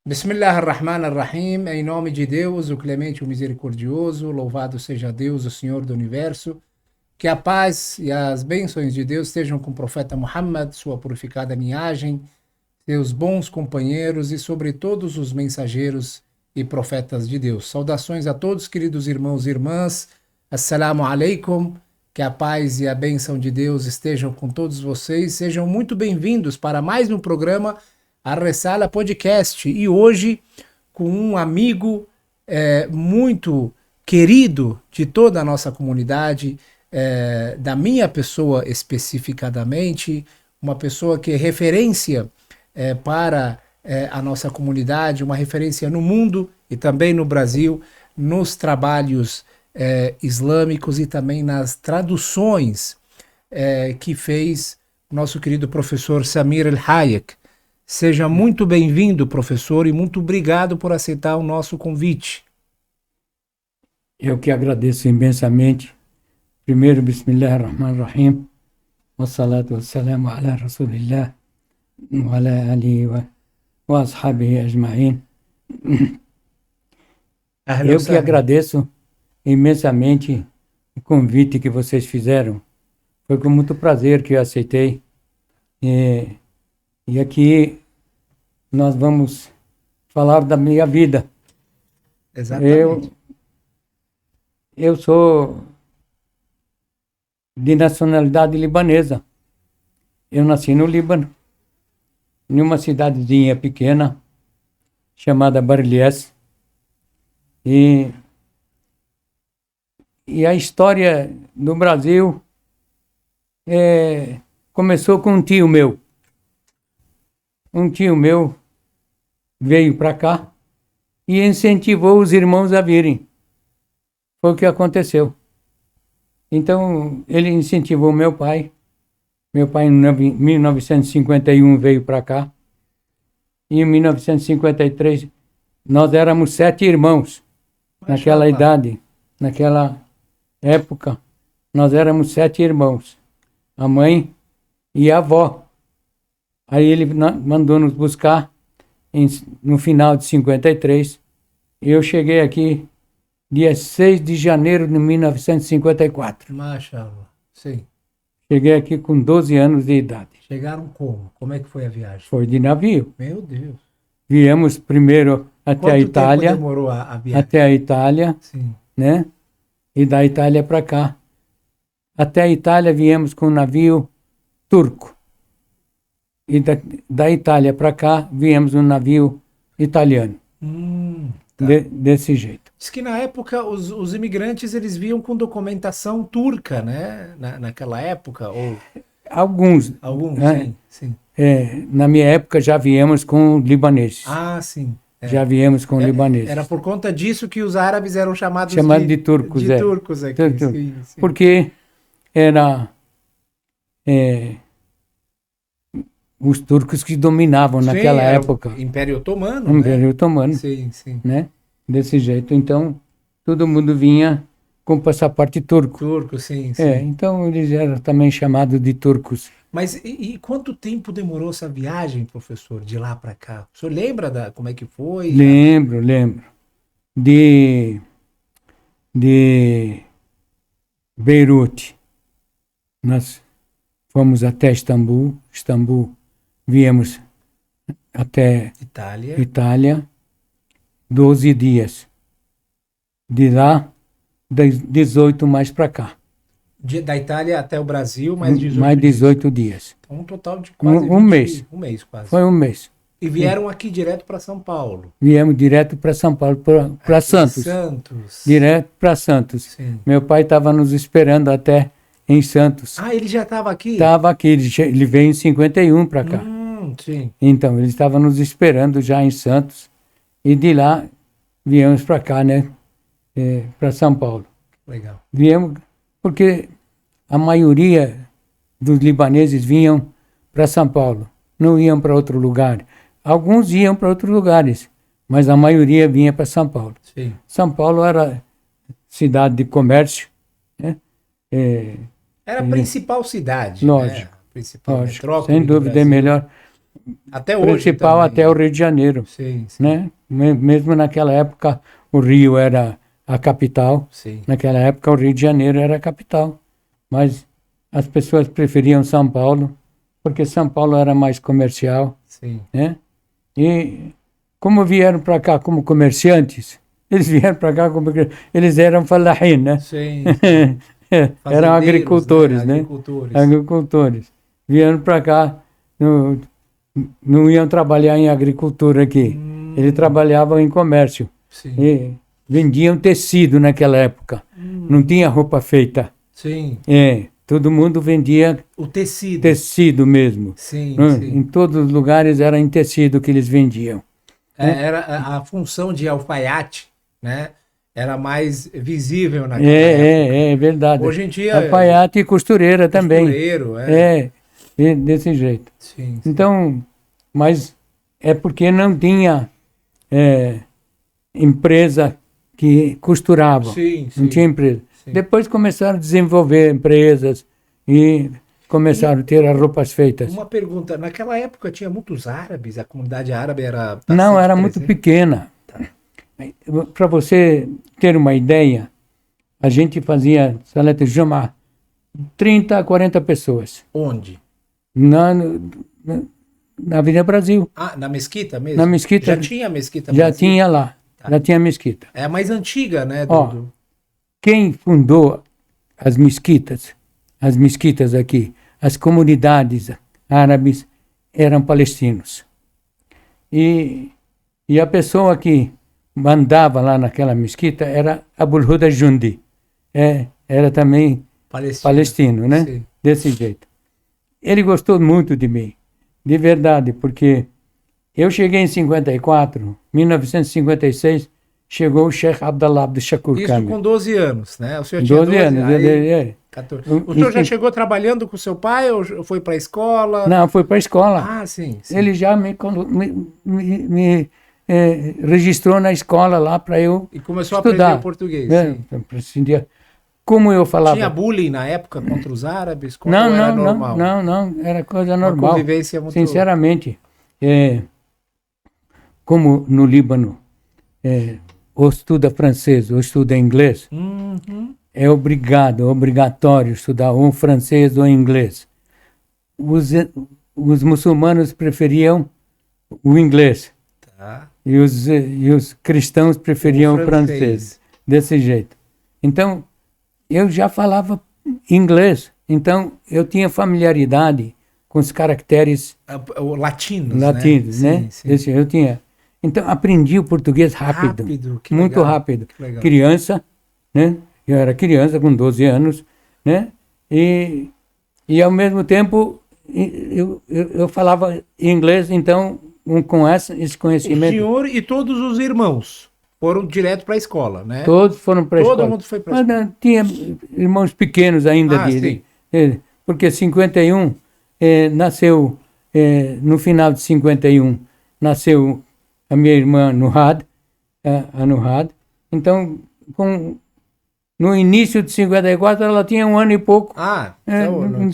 Bismillah ar-Rahman ar-Rahim, em nome de Deus, o clemente, o misericordioso, louvado seja Deus, o Senhor do Universo, que a paz e as bênçãos de Deus estejam com o profeta Muhammad, sua purificada linhagem, seus bons companheiros e sobre todos os mensageiros e profetas de Deus. Saudações a todos, queridos irmãos e irmãs, Assalamu alaikum, que a paz e a bênção de Deus estejam com todos vocês, sejam muito bem-vindos para mais um programa a Ressala Podcast, e hoje com um amigo muito querido de toda a nossa comunidade, da minha pessoa especificadamente, uma pessoa que é referência para a nossa comunidade, uma referência no mundo e também no Brasil, nos trabalhos islâmicos e também nas traduções que fez nosso querido professor Samir El-Hayek. Seja muito bem-vindo, professor, e muito obrigado por aceitar o nosso convite. Eu que agradeço imensamente. Primeiro, Bismillahirrahmanirrahim. Wassalatu wassalamu ala Rasulillah wa ala alihi wa ashabihi ajma'in. Eu que agradeço imensamente o convite que vocês fizeram. Foi com muito prazer que eu aceitei. E aqui nós vamos falar da minha vida. Exatamente. Eu sou de nacionalidade libanesa. Eu nasci no Líbano, em uma cidadezinha pequena, chamada Barlies. E a história do Brasil começou com um tio meu. Um tio meu veio para cá e incentivou os irmãos a virem. Foi o que aconteceu. Então, ele incentivou meu pai. Meu pai, em 1951, veio para cá. E em 1953, nós éramos 7 irmãos. Naquela idade, naquela época, nós éramos 7 irmãos. A mãe e a avó. Aí ele mandou nos buscar no final de 53. Eu cheguei aqui dia 6 de janeiro de 1954. Mashallah, sim. Cheguei aqui com 12 anos de idade. Chegaram como? Como é que foi a viagem? Foi de navio. Meu Deus. Viemos primeiro até a Itália. Quanto tempo demorou a viagem? Até a Itália, sim, né? E da Itália para cá. Até a Itália viemos com um navio turco. E da Itália para cá, viemos um navio italiano. Tá. Desse jeito. Diz que na época os imigrantes eles vinham com documentação turca, né? Naquela época, ou... Alguns. Alguns, sim. Na minha época já viemos com libaneses. Ah, sim. Já viemos com libaneses. Era por conta disso que os árabes eram chamados de turcos. De turcos aqui. Sim. Porque era... os turcos que dominavam naquela época. Império Otomano, Império Otomano. Sim. Né? Desse jeito. Então, todo mundo vinha com passaporte turco. Turco, sim. Então eles eram também chamados de turcos. Mas e quanto tempo demorou essa viagem, professor, de lá para cá? O senhor lembra como é que foi? Lembro. De Beirute, nós fomos até Istambul. Viemos até Itália, 12 dias. De lá, 18 mais para cá. Da Itália até o Brasil, mais 18 mais 18 dias. Então, um total de quase um mês. Um mês, quase. Foi um mês. E vieram aqui direto para São Paulo? Viemos direto para São Paulo, para Santos. Direto para Santos. Sim. Meu pai estava nos esperando até em Santos. Ah, ele já estava aqui? Estava aqui, ele veio em 51 para cá. Sim. Então, ele estava nos esperando já em Santos. E de lá, viemos para cá, né? Para São Paulo. Legal. Viemos porque a maioria dos libaneses vinham para São Paulo. Não iam para outro lugar. Alguns iam para outros lugares, mas a maioria vinha para São Paulo. Sim. São Paulo era cidade de comércio, né? Era a principal cidade. Lógico. Né? A principal lógico, metrópole sem dúvida é melhor. Até hoje principal também. até o Rio de Janeiro, Sim, sim, né? Mesmo naquela época o Rio era a capital, sim. naquela época o Rio de Janeiro era a capital, mas as pessoas preferiam São Paulo, porque São Paulo era mais comercial, Sim. né? E como vieram para cá como comerciantes, eles vieram para cá como eles eram falahin, né? Sim. Eram Fazendeiros, agricultores, né? Agricultores. Agricultores. Vieram para cá, não, não iam trabalhar em agricultura aqui. Eles trabalhavam em comércio. Sim. E vendiam tecido naquela época. Não tinha roupa feita. Sim. Todo mundo vendia O tecido. tecido mesmo. Sim, Né? sim. Em todos os lugares era em tecido que eles vendiam. Era a função de alfaiate, né? Era mais visível naquela época. É verdade. Hoje em dia, Alfaiate e costureira também. costureiro, é. Desse jeito. Sim, sim. Então, mas é porque não tinha empresa que costurava. Sim, Não sim. tinha empresa. Sim. Depois começaram a desenvolver empresas e começaram a ter as roupas feitas. Uma pergunta, naquela época tinha muitos árabes, a comunidade árabe era Não, bastante era muito presente? pequena. Para você ter uma ideia, a gente fazia Salat al-Jum'ah, 30 a 40 pessoas. Onde? Na, na, na Avenida Brasil. Ah, na mesquita mesmo? Na mesquita. Já tinha a mesquita Já Brasil? tinha lá. Tá. Já tinha mesquita. É a mais antiga, né? Ó, quem fundou as mesquitas aqui, as comunidades árabes eram palestinos. E a pessoa que mandava lá naquela mesquita era Abul Huda Jundi. Era também palestino, né? Sim. Desse jeito. Ele gostou muito de mim, de verdade, porque eu cheguei em 54, 1956, chegou o Sheikh Abdallah Abdul Shakur Isso Kamil. com 12 anos, né? O senhor tinha 12 anos. aí, 14. O senhor já Enfim. chegou trabalhando com seu pai ou foi para a escola? Não, foi para a escola. Ah, sim, sim. Ele já me registrou na escola lá para eu E começou estudar. a aprender o português. Sim. Como eu falava. Tinha bullying na época contra os árabes? Não, era não, normal? não, era coisa Uma normal. convivência muito... Sinceramente, como no Líbano, ou estuda francês ou estuda inglês, Uhum. é obrigatório estudar ou francês ou inglês. Os muçulmanos preferiam o inglês Tá. e os cristãos preferiam o francês. Desse jeito. Então, eu já falava inglês, então eu tinha familiaridade com os caracteres Latinos, né? Sim, sim. Eu tinha. Então, aprendi o português rápido. Que muito legal, rápido. que legal. Criança, né? Eu era criança, com 12 anos, né? E ao mesmo tempo, eu falava inglês, então, com esse O conhecimento. senhor e todos os irmãos foram direto para a escola, né? Todos foram para a escola. Todo mundo foi para a escola. Mas tinha irmãos pequenos ainda. Sim. Porque 51 nasceu, no final de 51, nasceu a minha irmã Nuhad, a Nuhad. Então, no início de 54, ela tinha 1 ano e pouco. Então não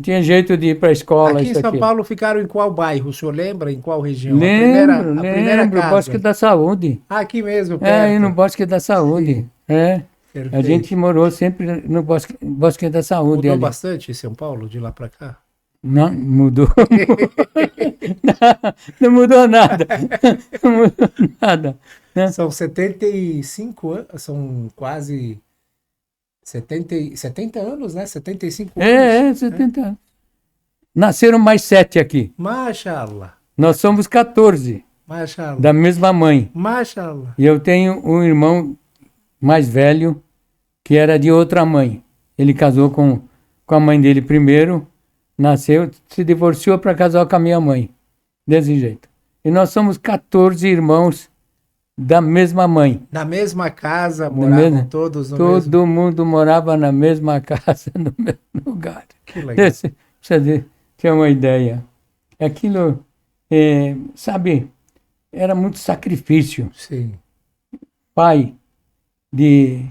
tinha jeito de ir para a escola. Aqui em São Paulo ficaram em qual bairro? O senhor lembra? Em qual região? Lembro, a primeira casa. Bosque da Saúde. Aqui mesmo, perto. Aí no Bosque da Saúde. Perfeito. A gente morou sempre no Bosque da Saúde. Mudou ali. bastante em São Paulo, de lá para cá? Não, mudou. Não mudou nada. Não mudou nada. Né? São 75 anos, são quase 70 anos, né? 75 anos. 70 anos. Nasceram mais 7 aqui. Mashallah. Nós somos 14, Mashallah. da mesma mãe. Mashallah. E eu tenho um irmão mais velho, que era de outra mãe. Ele casou com a mãe dele primeiro, nasceu, se divorciou para casar com a minha mãe. Desse jeito. E nós somos 14 irmãos da mesma mãe. Na mesma casa, moravam todos no mesmo... Todo mundo morava na mesma casa, no mesmo lugar. Que legal. Você ter uma ideia. Aquilo, sabe, era muito sacrifício. Sim, Pai de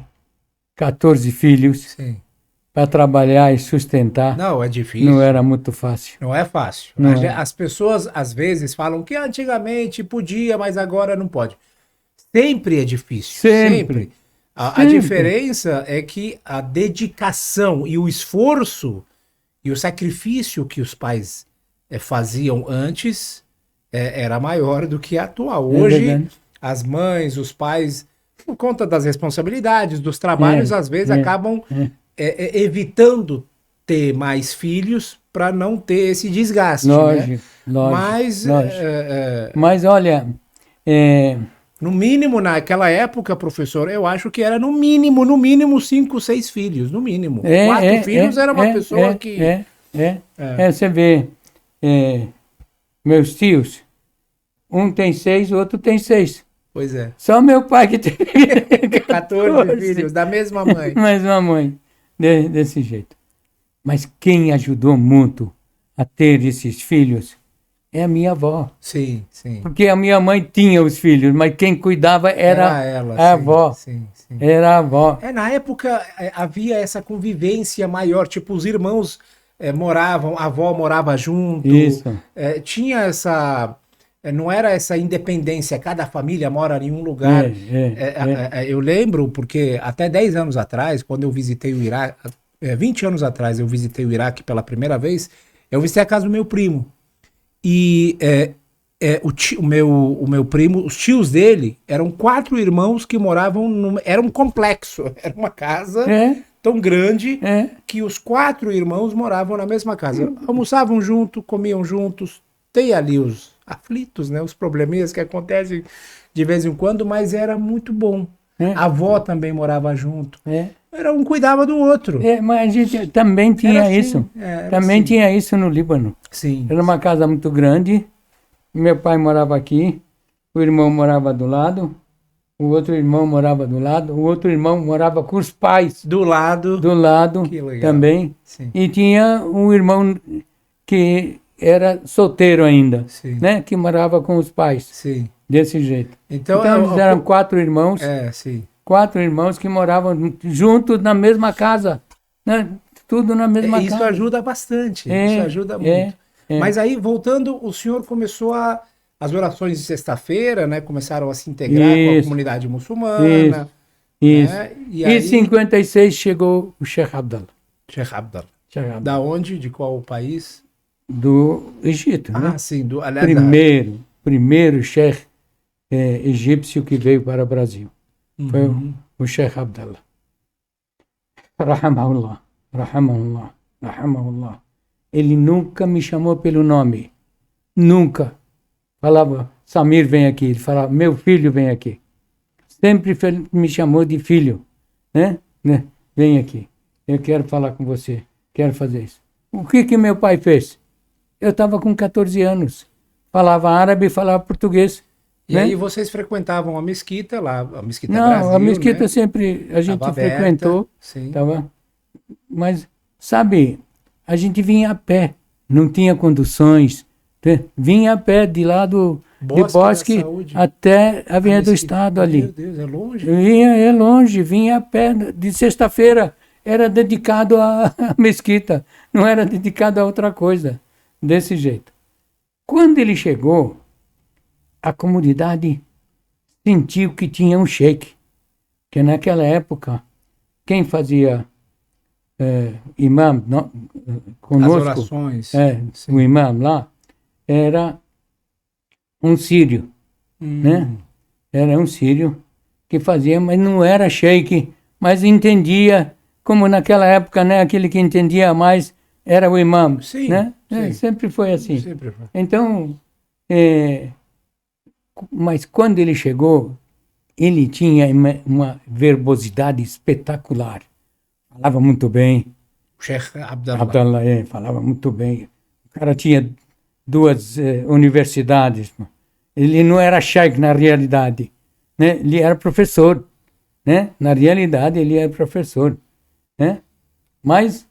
14 filhos, sim. para trabalhar e sustentar, Não, é difícil. não era muito fácil. Não é fácil. Não As, é. as pessoas às vezes falam que antigamente podia, mas agora não pode. Sempre é difícil. Sempre. A Sempre. diferença é que a dedicação e o esforço e o sacrifício que os pais faziam antes era maior do que a atual. Hoje, verdade. as mães, os pais, por conta das responsabilidades, dos trabalhos, às vezes acabam evitando ter mais filhos para não ter esse desgaste. Lógico, né? lógico. Mas, Mas olha, no mínimo, naquela época, professor, eu acho que era no mínimo 5, 6 filhos, no mínimo. 4 filhos era uma pessoa que... você vê, meus tios, um tem 6, o outro tem 6. Pois é. Só meu pai que teve 14 filhos, da mesma mãe. Mesma mãe, desse jeito. Mas quem ajudou muito a ter esses filhos é a minha avó. Sim, sim. Porque a minha mãe tinha os filhos, mas quem cuidava era ela, a avó. Sim. Era a avó. Na época havia essa convivência maior, tipo, os irmãos moravam, a avó morava junto. Isso. Tinha essa... não era essa independência, cada família mora em um lugar. Eu lembro, porque até 10 anos atrás, quando eu visitei o Iraque, 20 anos atrás eu visitei o Iraque pela primeira vez, eu visitei a casa do meu primo. E o meu primo, os tios dele, eram 4 irmãos que moravam, era um complexo, era uma casa tão grande que os 4 irmãos moravam na mesma casa. Almoçavam junto, comiam juntos, tem ali os aflitos, né, os probleminhas que acontecem de vez em quando, mas era muito bom. A avó também morava junto. Era um cuidava do outro. Mas a gente também tinha assim, isso. Também tinha isso no Líbano. Sim. Era uma casa muito grande. Meu pai morava aqui, o irmão morava do lado, o outro irmão morava do lado, o outro irmão morava com os pais. Do lado. Que legal. Também. Sim. E tinha um irmão que era solteiro ainda, né? Que morava com os pais. Sim. Desse jeito. Então eles eram 4 irmãos. Sim. 4 irmãos que moravam juntos na mesma casa, né? Tudo na mesma casa. Isso ajuda bastante. Isso ajuda muito. Mas aí, voltando, o senhor começou as orações de sexta-feira, né? Começaram a se integrar com a comunidade muçulmana. Isso. Né? E em 56 chegou o Sheikh Abdallah. Sheikh Abdallah. Da onde? De qual país? Do Egito, né? Sim. Primeiro Sheikh egípcio que veio para o Brasil. Foi o Sheikh Abdallah. Rahimahullah. Rahimahullah. Rahimahullah. Ele nunca me chamou pelo nome. Nunca. Falava, Samir, vem aqui. Ele falava, meu filho, vem aqui. Sempre me chamou de filho. Né? Vem aqui. Eu quero falar com você. Quero fazer isso. O que meu pai fez? Eu estava com 14 anos. Falava árabe e falava português. E aí vocês frequentavam a mesquita lá, a mesquita Não, Brasil, a mesquita né? sempre a gente Tava frequentou. aberta, sim. Mas, sabe, a gente vinha a pé, não tinha conduções. Vinha a pé de lá de Bosque até a Avenida do Estado ali. Meu Deus, é longe? É longe, vinha a pé. De sexta-feira era dedicado à mesquita, não era dedicado a outra coisa. Desse jeito. Quando ele chegou, a comunidade sentiu que tinha um sheik, que naquela época, quem fazia imam conosco, as orações, o imam lá, era um sírio, né? Era um sírio que fazia, mas não era sheik, mas entendia, como naquela época, né, aquele que entendia mais era o imam, né? Sim. Sempre foi assim. Sempre foi. Então, mas quando ele chegou, ele tinha uma verbosidade espetacular. Falava muito bem. O Sheikh Abdallah. Abdallah, falava muito bem. O cara tinha 2 universidades. Ele não era sheikh na realidade, né? Ele era professor, né? Na realidade, ele era professor, né? Mas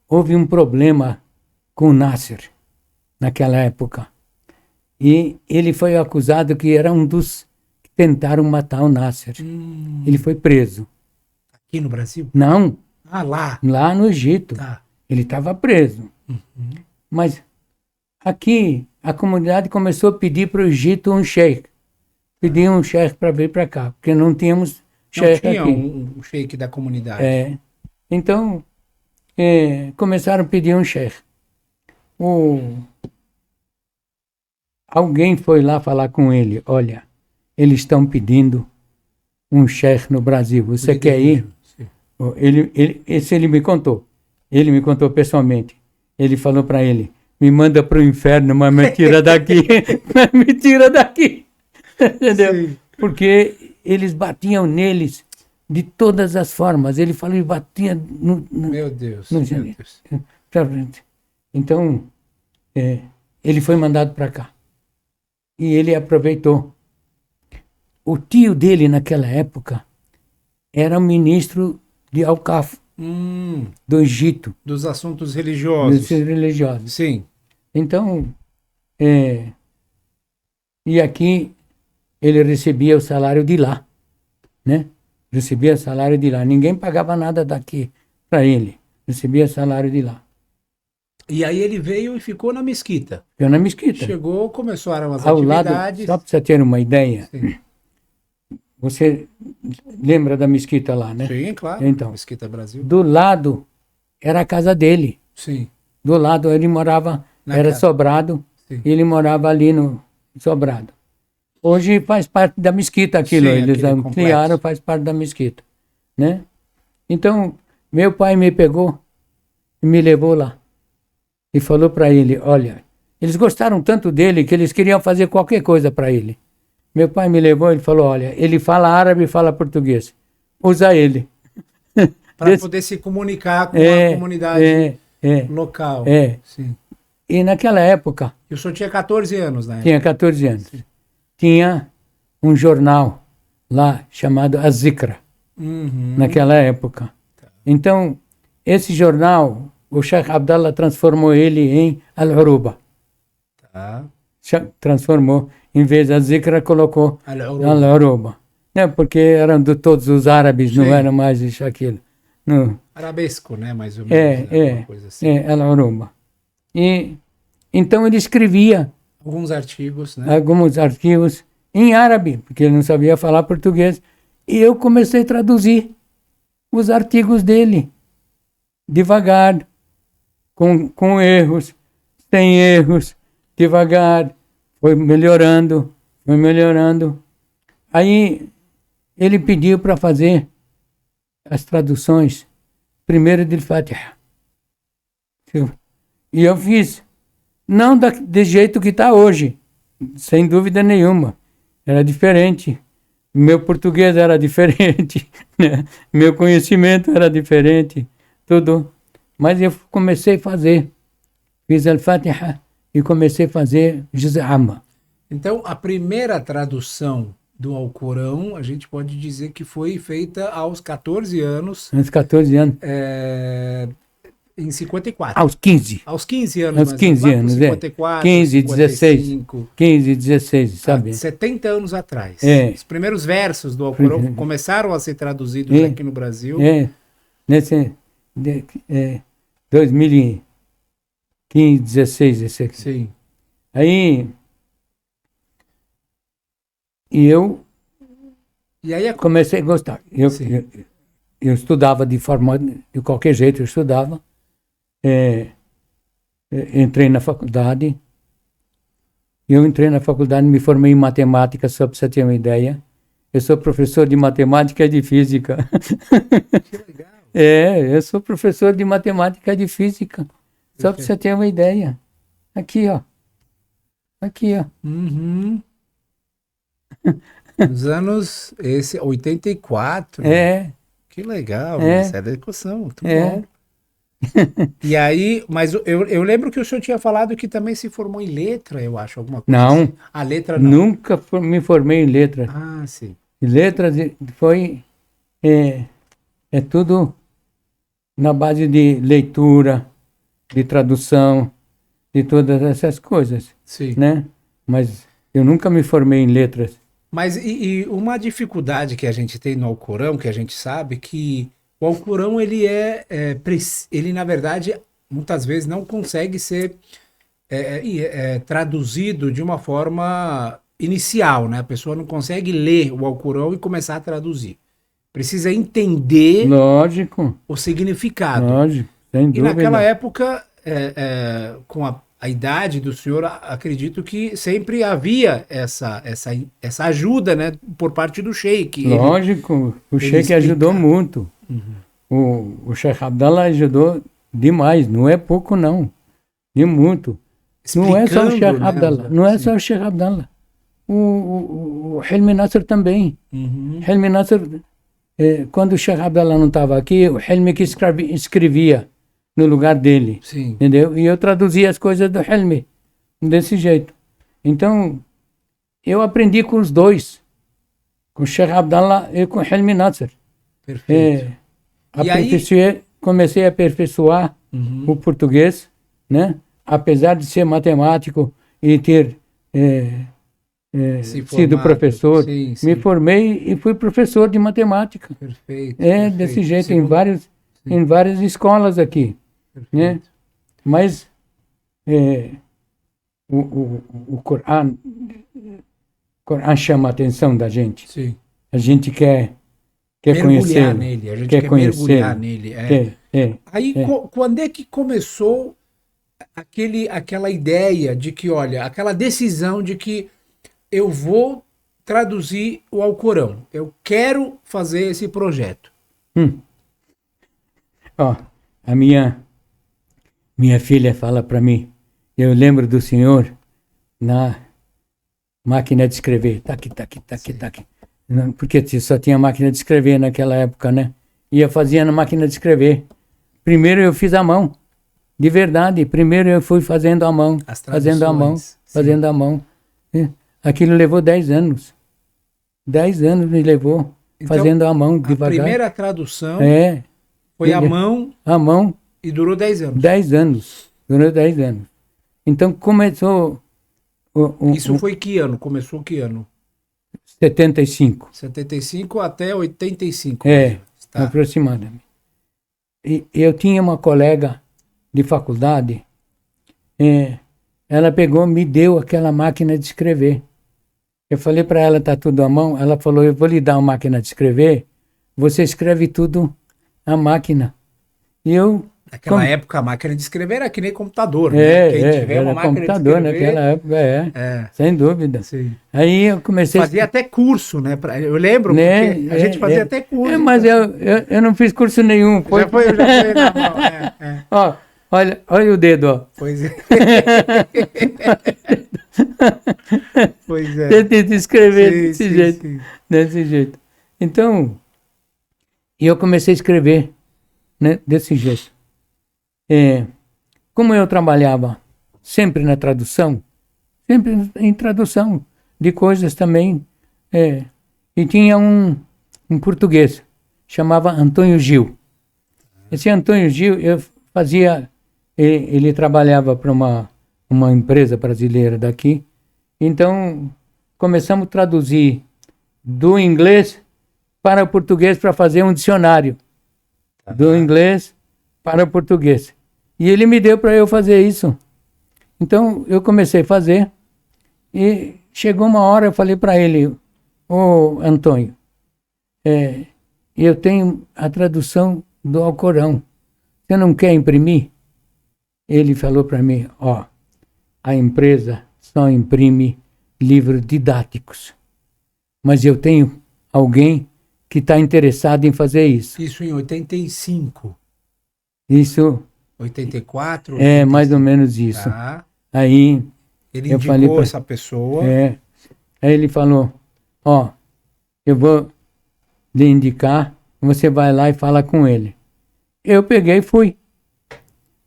houve um problema com o Nasser naquela época. E ele foi acusado que era um dos que tentaram matar o Nasser. Ele foi preso. Aqui no Brasil? Não, Ah, lá. lá no Egito. Tá. Ele estava preso. Mas aqui a comunidade começou a pedir para o Egito um sheik. Pedir um sheik para vir para cá, porque não tínhamos Não sheik tinha aqui. um sheik da comunidade. É. Então, começaram a pedir um sheik. Alguém foi lá falar com ele. Olha, eles estão pedindo um sheik no Brasil. Você quer ir? Sim. Esse ele me contou. Ele me contou pessoalmente. Ele falou para ele, me manda para o inferno, mas me tira daqui. Mas me tira daqui. Entendeu? Sim. Porque eles batiam neles de todas as formas. Ele falou e batia Meu Deus. no Meu Deus. Então, ele foi mandado para cá. E ele aproveitou. O tio dele, naquela época, era o ministro de Al-Qaf, do Egito, Dos assuntos religiosos. dos religiosos. Sim. Então, e aqui ele recebia o salário de lá, né? Recebia o salário de lá. Ninguém pagava nada daqui para ele. Recebia salário de lá. E aí ele veio e ficou na mesquita. Eu na mesquita. Chegou, começaram as Ao lado, atividades. só para você ter uma ideia, Sim. você lembra da mesquita lá, né? Sim, claro. Então. Mesquita Brasil. Do lado era a casa dele. Sim. Do lado ele morava, Na era casa. Sobrado, Sim. e ele morava ali no Sobrado. Hoje faz parte da mesquita aquilo, Sim, eles aquele ampliaram, complexo. faz parte da mesquita, né? Então, meu pai me pegou e me levou lá. E falou para ele, olha, eles gostaram tanto dele que eles queriam fazer qualquer coisa para ele. Meu pai me levou e falou, olha, ele fala árabe e fala português. Usa ele. Para poder se comunicar com a comunidade local. Sim. E naquela época, E o senhor tinha 14 anos, né? tinha 14 anos, tinha um jornal lá chamado A Zikra, naquela época. Então, esse jornal, o Sheikh Abdallah transformou ele em Al-Uruba. Tá. Transformou, em vez da Zikra, colocou Al-Uruba. Al-Uruba. Né? Porque eram de todos os árabes, não Sim. era mais isso, aquilo. Não. Arabesco, né? Mais ou menos. Alguma coisa assim. Al-Uruba. E então ele escrevia Alguns artigos, né? alguns arquivos em árabe, porque ele não sabia falar português. E eu comecei a traduzir os artigos dele, devagar, com erros, sem erros, devagar, foi melhorando, foi melhorando. Aí ele pediu para fazer as traduções, primeiro de Fatiha. E eu fiz, não de jeito que está hoje, sem dúvida nenhuma. Era diferente. Meu português era diferente, né? Meu conhecimento era diferente, tudo. Mas eu comecei a fazer. Fiz Al-Fatiha e comecei a fazer Juz Amma. Então, a primeira tradução do Alcorão, a gente pode dizer que foi feita aos 14 anos, Aos 14 anos. em 54. Aos 15. Aos 15 anos. Aos mais 15 ou menos, anos, 54, 15, 16. 55. 15, 16, sabe? 70 anos atrás. É. Os primeiros versos do Alcorão começaram a ser traduzidos É. aqui no Brasil. Nesse 2015, 16, esse aqui. Sim. Aí, e eu E aí comecei a gostar. Sim. Eu estudava de qualquer jeito eu estudava. Entrei na faculdade. Eu entrei na faculdade, me formei em matemática, só para você ter uma ideia. Eu sou professor de matemática e de física. que legal. Eu sou professor de matemática e de física. Só para você ter uma ideia. Aqui, ó. Aqui, ó. Uhum. Nos anos 84. Que legal, essa é a equação, muito bom. E aí, mas eu lembro que o senhor tinha falado que também se formou em letra, eu acho, alguma coisa Não. assim. A letra não. Nunca me formei em letras. Ah, sim. Letras foi... É tudo na base de leitura, de tradução, de todas essas coisas, Sim. né? Mas eu nunca me formei em letras. Mas e uma dificuldade que a gente tem no Alcorão, que a gente sabe que O Alcorão, ele na verdade, muitas vezes não consegue ser traduzido de uma forma inicial, né? A pessoa não consegue ler o Alcorão e começar a traduzir. Precisa entender Lógico, o significado. lógico, sem E naquela dúvida. época, com a idade do senhor, acredito que sempre havia essa ajuda, né, por parte do sheik. Lógico, o ele Sheik ajudou explica. muito. O Sheikh Abdallah ajudou demais, não é pouco não, de muito. Não é só o Explicando, Sheikh né? Abdallah, não é Sim. só o Sheikh Abdallah. O Helmi Nasser também. Uhum. Helmi Nasser, quando o Sheikh Abdallah não estava aqui, o Helmi que escrevia no lugar dele, Sim. entendeu? E eu traduzia as coisas do Helmi, desse jeito. Então, eu aprendi com os dois, com o Sheikh Abdallah e com o Helmi Nasser. Perfeito. E aí- Comecei a aperfeiçoar Uhum. o português, né? Apesar de ser matemático e ter Se sido formado. professor, Sim, me sim. formei e fui professor de matemática. Perfeito. Desse perfeito. jeito, Segundo- em várias escolas aqui, né? Perfeito. Mas o Coran chama a atenção da gente. Sim. A gente quer Mergulhar conhecê-lo. nele. A gente Quer quer conhecê-lo. mergulhar nele. Aí, É. quando é que começou aquela ideia de que, olha, aquela decisão de que eu vou traduzir o Alcorão, eu quero fazer esse projeto? Ó, a minha filha fala para mim, eu lembro do senhor na máquina de escrever, tá aqui. Não, porque só tinha máquina de escrever naquela época, né? E eu fazia na máquina de escrever. Primeiro eu fiz à mão, de verdade. Primeiro eu fui fazendo à mão, As fazendo à mão, traduções, sim. fazendo à mão. Aquilo levou 10 anos. 10 anos me levou Então, fazendo à mão, A devagar. primeira tradução É, foi à mão à mão, e durou 10 anos. 10 anos. Durou 10 anos. Então começou Isso foi que ano? Começou que ano? 75. 75 até 85. É, Tá. aproximadamente. E eu tinha uma colega de faculdade, ela pegou, me deu aquela máquina de escrever. Eu falei para ela, tá tudo à mão? Ela falou, eu vou lhe dar uma máquina de escrever, você escreve tudo à máquina. E eu... Naquela época a máquina de escrever era que nem computador, né? Quem tiver era uma máquina computador de escrever, naquela época, É. sem dúvida. Sim. Aí eu comecei... Fazia até curso, né? Eu lembro, Né, porque a gente fazia até curso. mas então. eu não fiz curso nenhum. Já foi na mão. Ó, olha o dedo, ó. Pois é. Pois é. Tentei escrever Sim, desse sim, jeito. sim. Desse jeito. Então, eu comecei a escrever, né, desse jeito. Como eu trabalhava sempre na tradução, sempre em tradução de coisas também, e tinha um português, chamava Antônio Gil. Esse Antônio Gil, eu fazia, ele trabalhava para uma empresa brasileira daqui, então começamos a traduzir do inglês para o português para fazer um dicionário, do inglês para o português. E ele me deu para eu fazer isso. Então eu comecei a fazer e chegou uma hora, eu falei para ele, ô Antônio, eu tenho a tradução do Alcorão, você não quer imprimir? Ele falou para mim, ó, a empresa só imprime livros didáticos, mas eu tenho alguém que está interessado em fazer isso. Isso em 85. Isso 84? é mais ou menos isso. Tá. Aí Ele eu falei indicou pra- essa pessoa. Aí ele falou, ó, eu vou lhe indicar, você vai lá e fala com ele. Eu peguei e fui.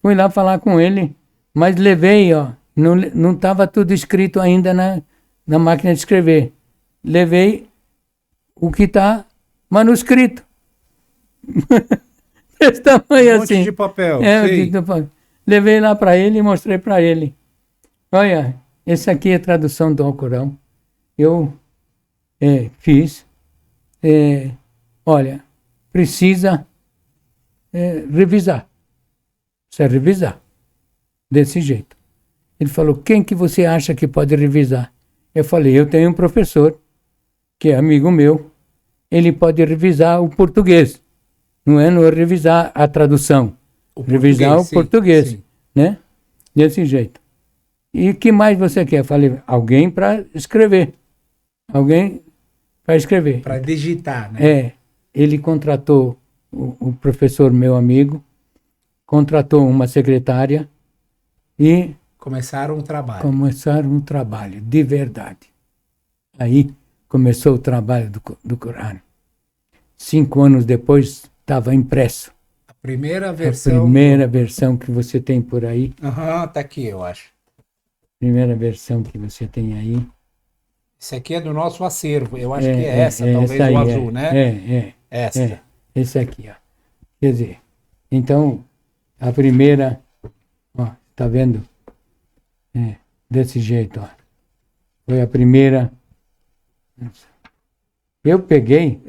Fui lá falar com ele, mas levei, ó, não estava tudo escrito ainda na máquina de escrever. Levei o que está manuscrito. Desse tamanho monte assim. de papel. É, sei. levei lá para ele e mostrei para ele. Olha, esse aqui é a tradução do Alcorão. Eu fiz. Olha, precisa revisar. Precisa revisar. Desse jeito. Ele falou, quem que você acha que pode revisar? Eu falei, eu tenho um professor, que é amigo meu, ele pode revisar o português. Não é revisar a tradução. Revisar o português, sim. né? Desse jeito. E o que mais você quer? Eu falei, alguém para escrever. Alguém para escrever. Para digitar, né? Ele contratou o professor, meu amigo, contratou uma secretária e começaram um trabalho, de verdade. Aí começou o trabalho do Corão. 5 anos depois estava impresso. A primeira A versão. primeira versão que você tem por aí. Tá aqui, eu acho. Primeira versão que você tem aí. Esse aqui é do nosso acervo. Eu acho que é essa, talvez essa aí, o azul, né? Essa. Esse aqui, ó. Quer dizer, então, a primeira, ó, tá vendo? Desse jeito, ó. Foi a primeira. Eu peguei.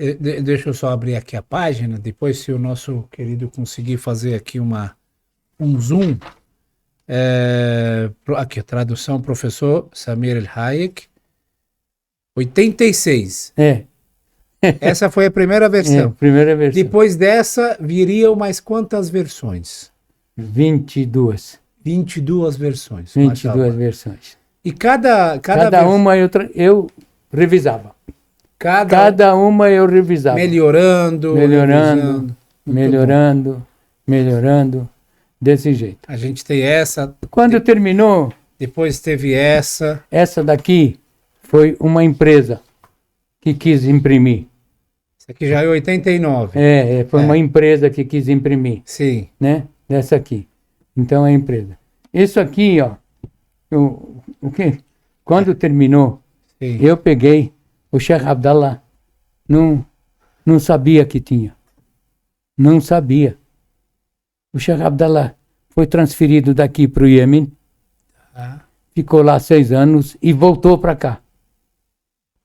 Deixa eu só abrir aqui a página, depois se o nosso querido conseguir fazer aqui um zoom. Aqui, tradução, professor Samir El-Hayek. 86. Essa foi a primeira versão. Primeira versão. Depois dessa, viriam mais quantas versões? 22. 22 versões. 22 versões. E cada uma eu revisava. Cada uma eu revisava. Melhorando, desse jeito. A gente tem essa. Quando terminou... Depois teve essa. Essa daqui foi uma empresa que quis imprimir. Essa aqui já é 89. Foi uma empresa que quis imprimir. Sim. Né? Dessa aqui. Então, é a empresa. Isso aqui, ó. O quê? Quando terminou, sim, eu peguei... O Sheikh Abdallah não sabia que tinha. Não sabia. O Sheikh Abdallah foi transferido daqui para o Iêmen, ficou lá 6 anos e voltou para cá.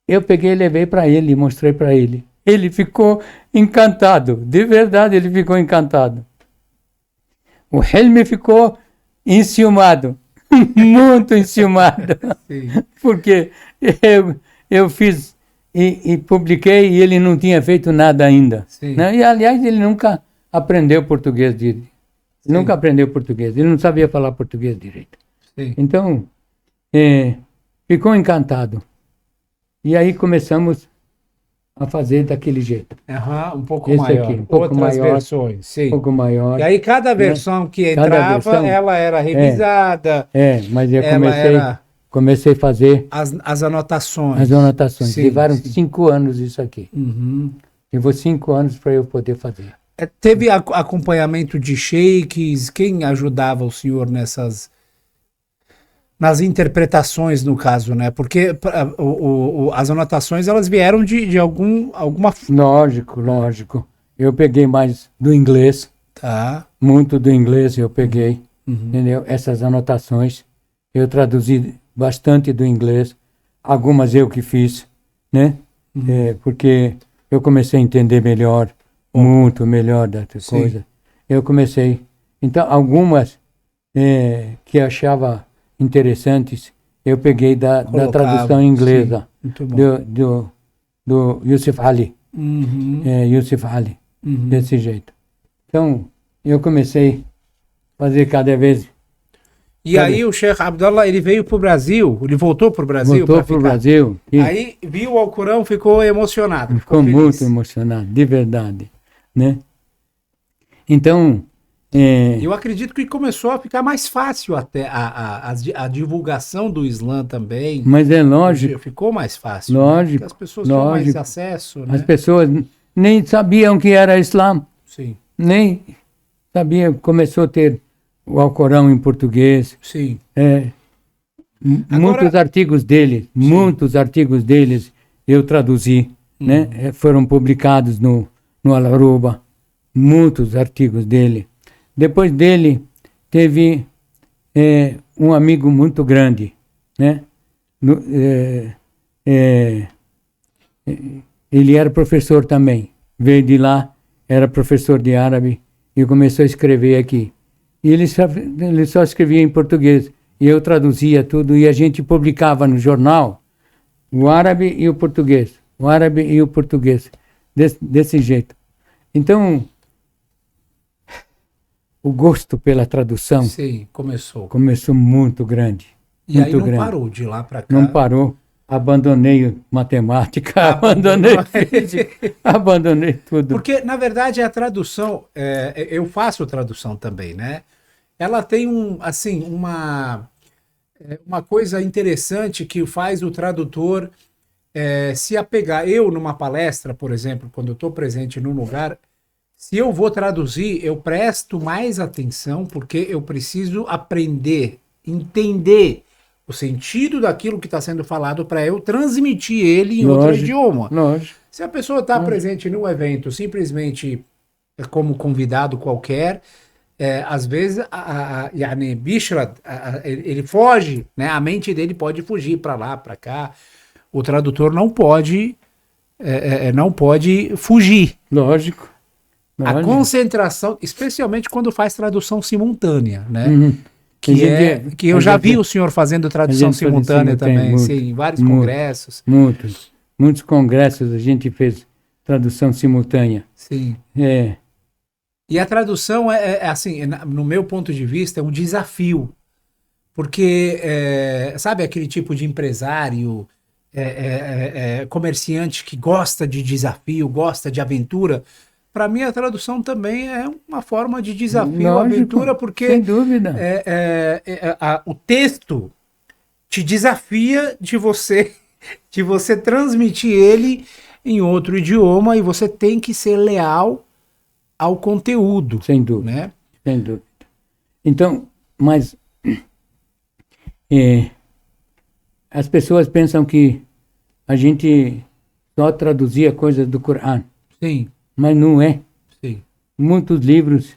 Eu peguei e levei para ele, mostrei para ele. Ele ficou encantado, de verdade ele ficou encantado. O Helmi ficou enciumado, muito enciumado, porque eu fiz e publiquei e ele não tinha feito nada ainda. Né? E, aliás, ele nunca aprendeu português nunca aprendeu português. Ele não sabia falar português direito. Sim. Então, ficou encantado. E aí começamos a fazer daquele jeito. Um pouco maior. Aqui, um pouco outras maior, versões. Sim. Um pouco maior. E aí cada versão que entrava, ela era revisada. Mas eu comecei a fazer as anotações. As anotações. Sim, levaram 5 anos isso aqui. Levou 5 anos para eu poder fazer. Teve acompanhamento de sheiks? Quem ajudava o senhor nas interpretações, no caso, né? Porque as anotações, elas vieram de alguma... Lógico. Eu peguei mais do inglês. Tá. Muito do inglês eu peguei. Entendeu? Essas anotações. Eu traduzi bastante do inglês. Algumas eu que fiz, né? Porque eu comecei a entender melhor, muito melhor dessas coisas. Eu comecei... Então, algumas que achava interessantes, eu peguei da tradução inglesa, do Yusuf Ali. Yusuf Ali, desse jeito. Então, eu comecei a fazer cada vez... E aí o Sheikh Abdallah, ele veio para o Brasil, ele voltou para o Brasil? Voltou para o Brasil. Aí viu o Alcorão, ficou emocionado. Ficou muito emocionado, de verdade. Né? Então... Eu acredito que começou a ficar mais fácil até a divulgação do Islã também. Mas é lógico. Ficou mais fácil. Lógico. Né? As pessoas tinham mais acesso. Né? As pessoas nem sabiam que era Islã. Sim. Nem sabiam. Começou a ter o Alcorão em português. Sim. Muitos artigos deles eu traduzi. Né? Foram publicados no Al-Aruba. Muitos artigos dele. Depois dele, teve um amigo muito grande, né? Ele era professor também. Veio de lá, era professor de árabe. e começou a escrever aqui. E ele só escrevia em português. E eu traduzia tudo e a gente publicava no jornal o árabe e o português. O árabe e o português. Desse jeito. Então, o gosto pela tradução Sim, começou. começou muito grande. E muito aí não grande. parou de lá para cá. Não parou. Abandonei matemática, abandonei física, abandonei tudo. Porque, na verdade, a tradução, eu faço tradução também, né? Ela tem uma coisa interessante que faz o tradutor se apegar. Eu, numa palestra, por exemplo, quando eu estou presente num lugar, se eu vou traduzir, eu presto mais atenção porque eu preciso aprender, entender o sentido daquilo que está sendo falado para eu transmitir ele em outro idioma. Lógico. Se a pessoa está presente num evento simplesmente como convidado qualquer, às vezes yani Bishrad, ele foge, né? A mente dele pode fugir para lá, para cá. O tradutor não pode fugir. Lógico. A concentração, especialmente quando faz tradução simultânea, né? Uhum. Que eu já vi o senhor fazendo tradução simultânea também, sim, em vários congressos. Muitos congressos a gente fez tradução simultânea. Sim. E a tradução assim, no meu ponto de vista, é um desafio. Porque, sabe aquele tipo de empresário, comerciante que gosta de desafio, gosta de aventura? Para mim, a tradução também é uma forma de desafio, lógico, aventura, porque sem dúvida. O texto te desafia de você transmitir ele em outro idioma e você tem que ser leal ao conteúdo. Sem dúvida. Né? Sem dúvida. Então, mas as pessoas pensam que a gente só traduzia coisas do Corão. Sim. Mas não é. Sim. Muitos livros.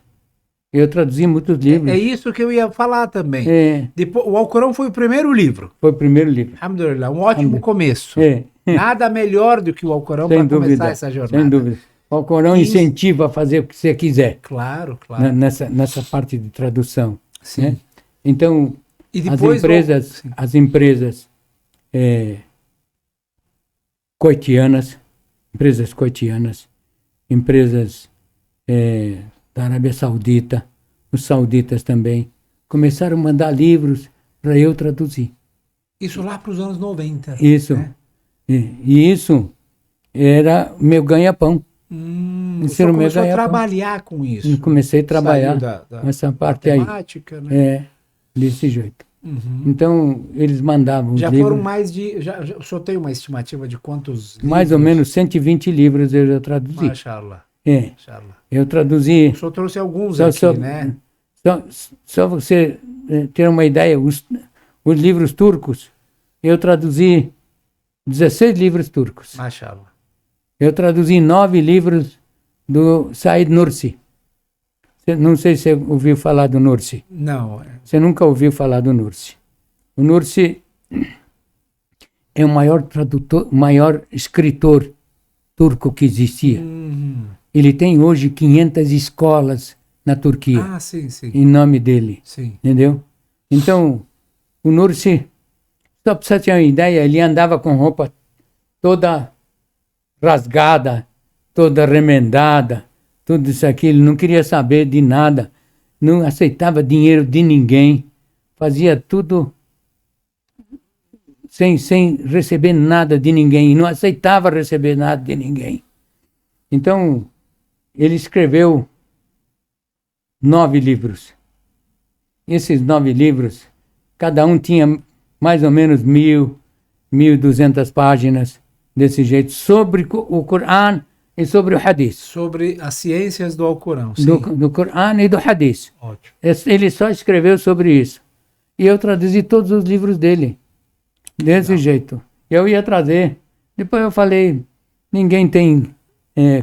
Eu traduzi muitos livros. É isso que eu ia falar também. Depois, o Alcorão foi o primeiro livro. Foi o primeiro livro. Alhamdulillah, um ótimo começo. Nada melhor do que o Alcorão para começar essa jornada. Sem dúvida. O Alcorão incentiva a fazer o que você quiser. Claro, claro. Nessa parte de tradução. Sim. Né? Então, e depois as empresas coitianas, empresas da Arábia Saudita, os sauditas também, começaram a mandar livros para eu traduzir. Isso lá para os anos 90. Isso. Né? E isso era meu ganha-pão. Você começou a trabalhar com isso. Eu comecei a trabalhar nessa parte aí. Né? Desse jeito. Uhum. Então, eles mandavam já livros. Foram mais de... o senhor tem uma estimativa de quantos livros? Mais ou menos 120 livros eu já traduzi. Mashallah. Mashallah. Eu traduzi... O senhor trouxe alguns aqui, né? Só você ter uma ideia, os livros turcos, eu traduzi 16 livros turcos. Mashallah. Eu traduzi 9 livros do Said Nursi. Não sei se você ouviu falar do Nursi. Não. Você nunca ouviu falar do Nursi. O Nursi é o maior tradutor, maior escritor turco que existia. Ele tem hoje 500 escolas na Turquia. Sim. Em nome dele. Sim. Entendeu? Então, o Nursi, só para você ter uma ideia, ele andava com roupa toda rasgada, toda remendada, tudo isso aqui. Ele não queria saber de nada, não aceitava dinheiro de ninguém, fazia tudo sem receber nada de ninguém, não aceitava receber nada de ninguém. Então, ele escreveu 9 livros. Esses 9 livros, cada um tinha mais ou menos 1.200 páginas, desse jeito, sobre o Corão e sobre o Hadith. Sobre as ciências do Alcorão, sim. Do Corão e do Hadith. Ótimo. Ele só escreveu sobre isso. E eu traduzi todos os livros dele, desse jeito. Eu ia trazer. Depois eu falei, ninguém tem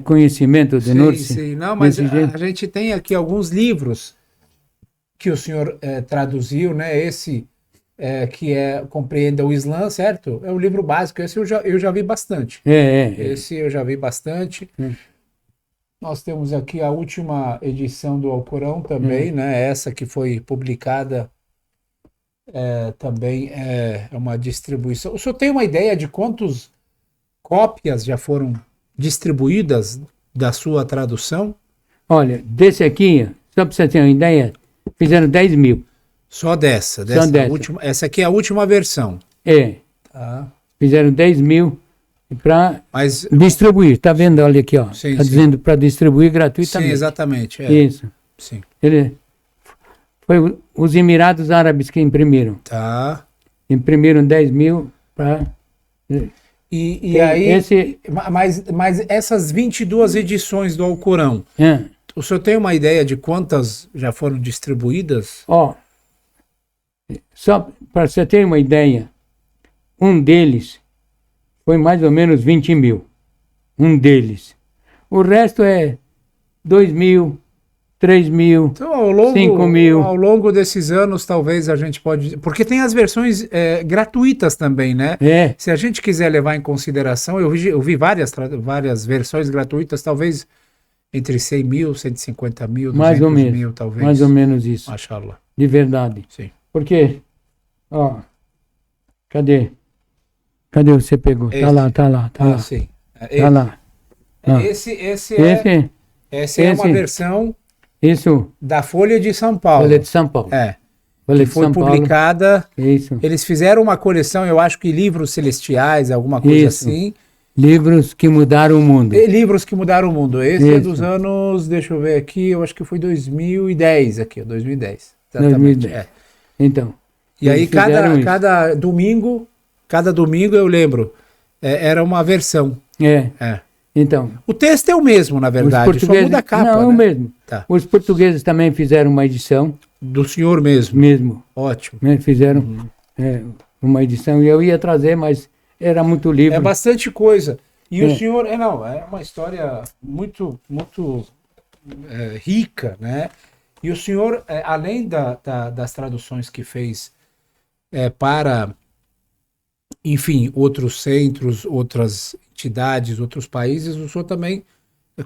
conhecimento de Nursi. Sim, não, mas a gente tem aqui alguns livros que o senhor traduziu, né? Esse que Compreenda o Islã, certo? É um livro básico, esse eu já vi bastante. Esse eu já vi bastante. Nós temos aqui a última edição do Alcorão também, né? Essa que foi publicada também é uma distribuição. O senhor tem uma ideia de quantas cópias já foram distribuídas da sua tradução? Olha, desse aqui, só para você ter uma ideia, fizeram 10 mil. Só dessa dessa. última. Essa aqui é a última versão. É, Tá. fizeram 10 mil para Mas, distribuir. Tá vendo? Olha aqui, ó. Sim, Tá sim. dizendo para distribuir sim, gratuitamente. exatamente. Isso. Sim. Foi os Emirados Árabes que imprimiram. Tá. Imprimiram 10 mil para... E aí, Esse... mas essas 22 edições do Alcorão, o senhor tem uma ideia de quantas já foram distribuídas? Ó, só para você ter uma ideia, um deles foi mais ou menos 20 mil. Um deles. O resto é 2 mil, 3 mil, Então, ao longo, 5 mil. ao longo desses anos, talvez a gente pode... Porque tem as versões gratuitas também, né? É, Se a gente quiser levar em consideração, eu vi várias versões gratuitas, talvez entre 100 mil, 150 mil, 200 mais ou menos. mil, talvez. Mais ou menos isso. Mashallah. De verdade. Sim. Porque, ó, cadê? Cadê você pegou? Tá Esse. lá, tá lá, tá lá. Sim. Tá lá. Ah. Essa é uma esse- versão Isso, da Folha de São Paulo. Folha de São Paulo. É, Folha que de foi São Paulo. publicada. Isso. Eles fizeram uma coleção, eu acho que livros celestiais, alguma coisa Isso. assim. Livros que mudaram o mundo. E livros que mudaram o mundo. Esse é Isso. dos anos, deixa eu ver aqui, eu acho que foi 2010 aqui, 2010. 2010. É. Então. E aí eles fizeram isso. cada domingo eu lembro, era uma versão. É. É. Então, O texto é o mesmo, na verdade, só muda a capa, não, é o né? mesmo. Tá. Os portugueses também fizeram uma edição, Do senhor mesmo. mesmo, Ótimo. né? Fizeram uma edição e eu ia trazer, mas era muito livro. É bastante coisa. E É. o senhor, é uma história muito, muito rica, né? E o senhor, além das traduções que fez para, enfim, outros centros, outras entidades, outros países, o senhor também,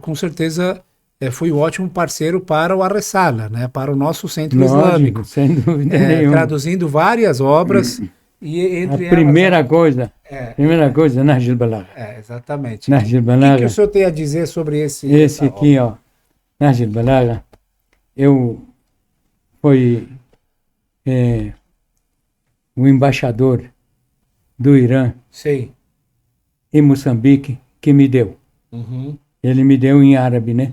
com certeza, foi um ótimo parceiro para o Arresala, né? Para o nosso centro islâmico. Lógico, sem dúvida nenhuma. Traduzindo várias obras, e entre A primeira coisa, elas... Nahj al-Balagha. Exatamente. Nahj O que al-Balagha. o senhor tem a dizer sobre esse Esse essa aqui, obra? ó, Nahj al-Balagha, foi o embaixador do Irã Sei. em Moçambique que me deu. Uhum. Ele me deu em árabe, né?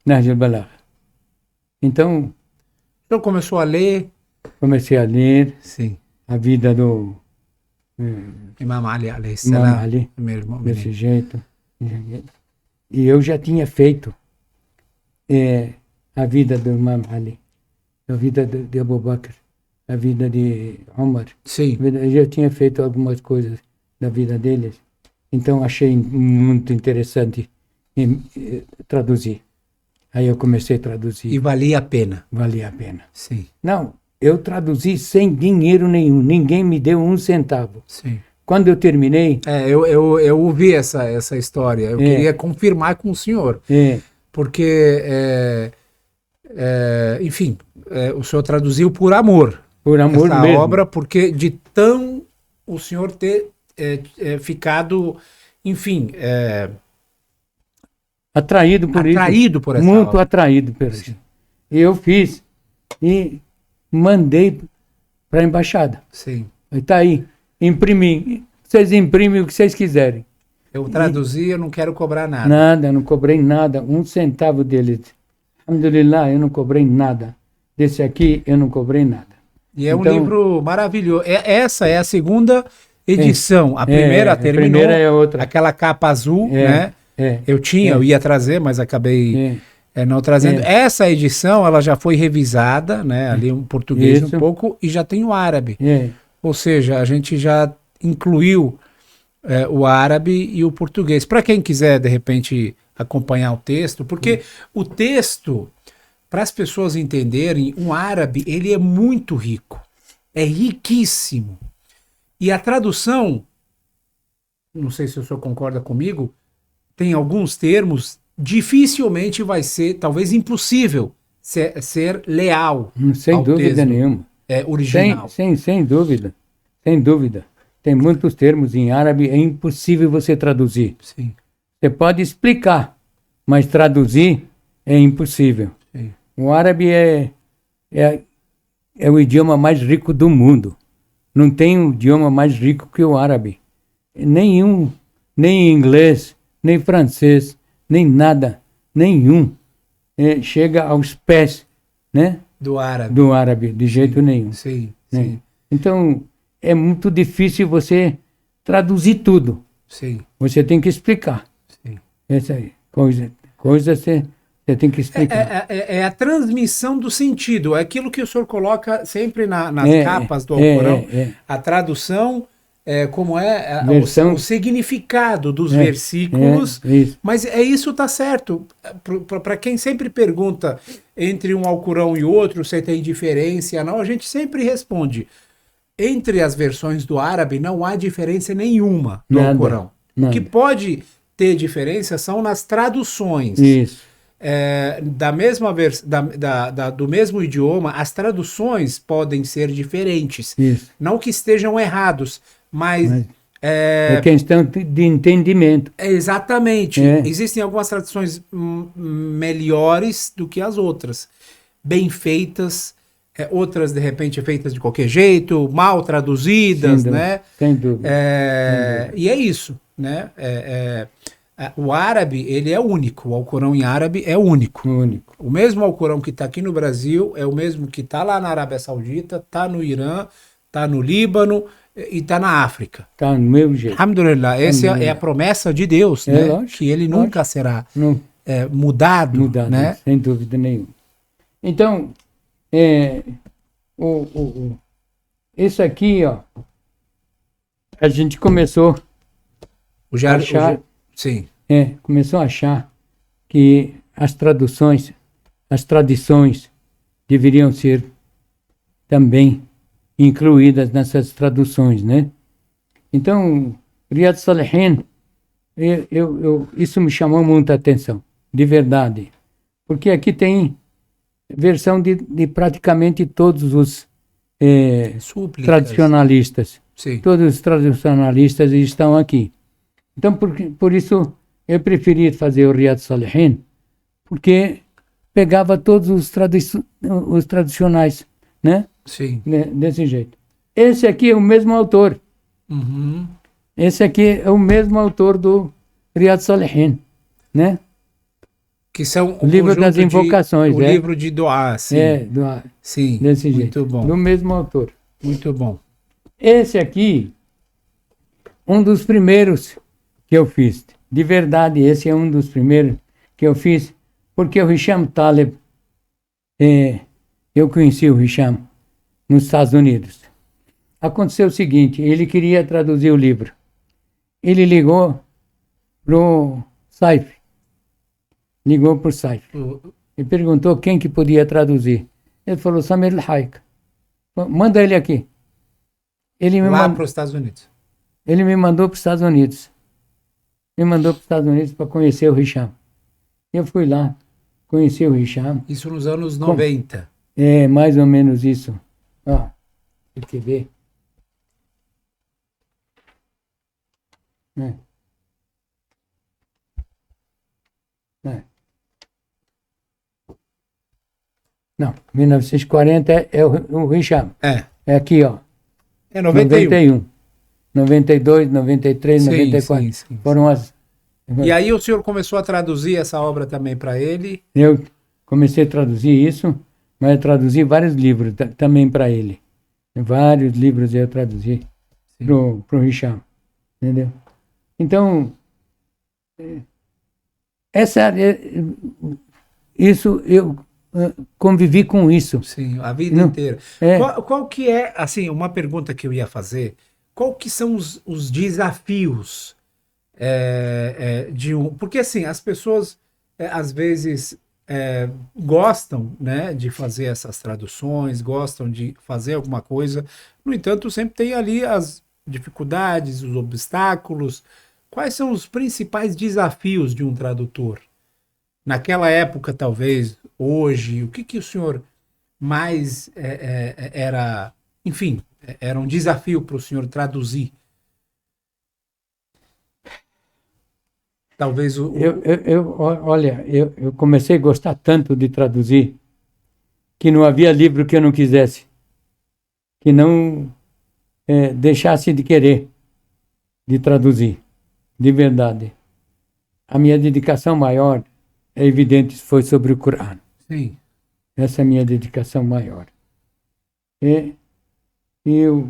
Nahj al-Balagha. Então, O senhor começou a ler? comecei a ler Sim. a vida do Imam Ali, alayhi Imam salam. Ali, Meu irmão, desse jeito. E eu já tinha feito a vida do Imam Ali, a vida de Abu Bakr, a vida de Omar. Sim. Eu já tinha feito algumas coisas da vida deles, então achei muito interessante traduzir. Aí eu comecei a traduzir, E valia a pena. valia a pena. Sim. Não, eu traduzi sem dinheiro nenhum, ninguém me deu um centavo. Sim. Quando eu terminei, Eu ouvi essa história. Eu queria confirmar com o senhor. Porque, enfim, o senhor traduziu por amor. por amor essa mesmo, obra, porque de tão o senhor ter ficado, enfim, atraído por isso. atraído por essa Muito obra. atraído por isso. E eu fiz e mandei para a embaixada. Sim. Está aí, imprimi. Vocês imprimem o que vocês quiserem. Eu traduzi, eu não quero cobrar nada. Nada, não cobrei nada, um centavo deles. Alhamdulillah, eu não cobrei nada. Desse aqui, eu não cobrei nada. E é um Então- livro maravilhoso. Essa é a segunda edição. A primeira a terminou. primeira é outra. Aquela capa azul, né? É, Eu ia trazer, mas acabei não trazendo. É. Essa edição, ela já foi revisada, né? Ali um português Isso. um pouco, e já tem o árabe. é. Ou seja, a gente já incluiu o árabe e o português. Para quem quiser, de repente, acompanhar o texto, porque o texto, para as pessoas entenderem, um árabe, ele é muito rico. É riquíssimo. E a tradução, não sei se o senhor concorda comigo, tem alguns termos dificilmente vai ser, talvez impossível, ser leal Sem ao dúvida texto nenhuma. original. Sem dúvida. Sem dúvida. Tem muitos termos em árabe, é impossível você traduzir. Sim, Você pode explicar, mas traduzir é impossível. sim. O árabe é o idioma mais rico do mundo. Não tem um idioma mais rico que o árabe. Nenhum, nem inglês, nem francês, nem nada, nenhum chega aos pés, né, Do árabe. do árabe, de jeito nenhum. Sim, Né? sim, Então, é muito difícil você traduzir tudo. sim, Você tem que explicar. sim. Essa aí, coisa você tem que explicar. É a transmissão do sentido, é aquilo que o senhor coloca sempre nas É, capas do é, Alcorão, é, é. a tradução, como é Versão. o significado dos É, versículos, isso. mas isso tá certo. Para quem sempre pergunta entre um Alcorão e outro se tem diferença, não, a gente sempre responde. Entre as versões do árabe não há diferença nenhuma do Nada, Alcorão. O nada. que pode ter diferença são nas traduções. Isso. Da mesma do mesmo idioma, as traduções podem ser diferentes. Isso. Não que estejam errados, mas É questão de entendimento. exatamente. É. Existem algumas traduções melhores do que as outras, bem feitas, outras de repente feitas de qualquer jeito, mal traduzidas, Sem dúvida, né? sem dúvida. E é isso, né? O árabe, ele é único, o Alcorão em árabe é único. Único. O mesmo Alcorão que está aqui no Brasil é o mesmo que está lá na Arábia Saudita, está no Irã, está no Líbano e está na África. Tá no mesmo jeito. Alhamdulillah, essa é a promessa de Deus, né? lógico, Que ele nunca será Não mudado, mudar, né? sem dúvida nenhuma. Então, isso aqui, ó, a gente começou a achar, sim, começou a achar que as traduções, as tradições deveriam ser também incluídas nessas traduções, né? Então, Riyad Salihin, isso me chamou muita atenção, de verdade, porque aqui tem versão de praticamente todos os súplicas. tradicionalistas. Sim. Todos os tradicionalistas estão aqui. Então, por isso, eu preferi fazer o Riyad Salihin, porque pegava todos os tradicionais, né? Sim. Desse jeito. Esse aqui é o mesmo autor. Uhum. Esse aqui é o mesmo autor do Riyad Salihin, né? Que são O livro das invocações, o livro de Doá, sim. Sim, desse muito jeito. bom. Do mesmo autor. Muito bom. Esse aqui, um dos primeiros que eu fiz. De verdade, esse é um dos primeiros que eu fiz, porque o Hisham Taleb, eu conheci o Hisham nos Estados Unidos. Aconteceu o seguinte, ele queria traduzir o livro. Ele ligou pro Saif. Ligou pro Saif. E perguntou quem que podia traduzir. Ele falou, Samir Al-Haik. Manda ele aqui. Lá para os Estados Unidos. Ele me mandou para os Estados Unidos. Me mandou para os Estados Unidos para conhecer o Hisham. Eu fui lá, conheci o Hisham. Isso nos anos 90. É, mais ou menos isso. Ó, tem que ver. Não, 1940 é o Hisham. É aqui, ó. É 91. 92, 93, Sim, 94. sim. Foram as... E aí o senhor começou a traduzir essa obra também para ele? Eu comecei a traduzir isso, mas eu traduzi vários livros também para ele. Vários livros eu traduzi pro Hisham. Entendeu? Então, isso eu convivi com isso. Sim, a vida inteira. Qual que é, assim, uma pergunta que eu ia fazer, qual que são os desafios porque assim, as pessoas às vezes gostam, né, de fazer essas traduções, gostam de fazer alguma coisa, no entanto sempre tem ali as dificuldades, os obstáculos. Quais são os principais desafios de um tradutor? naquela época, talvez, hoje, o que que o senhor mais era, enfim, era um desafio para o senhor traduzir? Talvez Olha, eu comecei a gostar tanto de traduzir que não havia livro que eu não quisesse, que não deixasse de querer de traduzir, de verdade. A minha dedicação maior, é evidente, foi sobre o Corão. sim. Essa é a minha dedicação maior. E o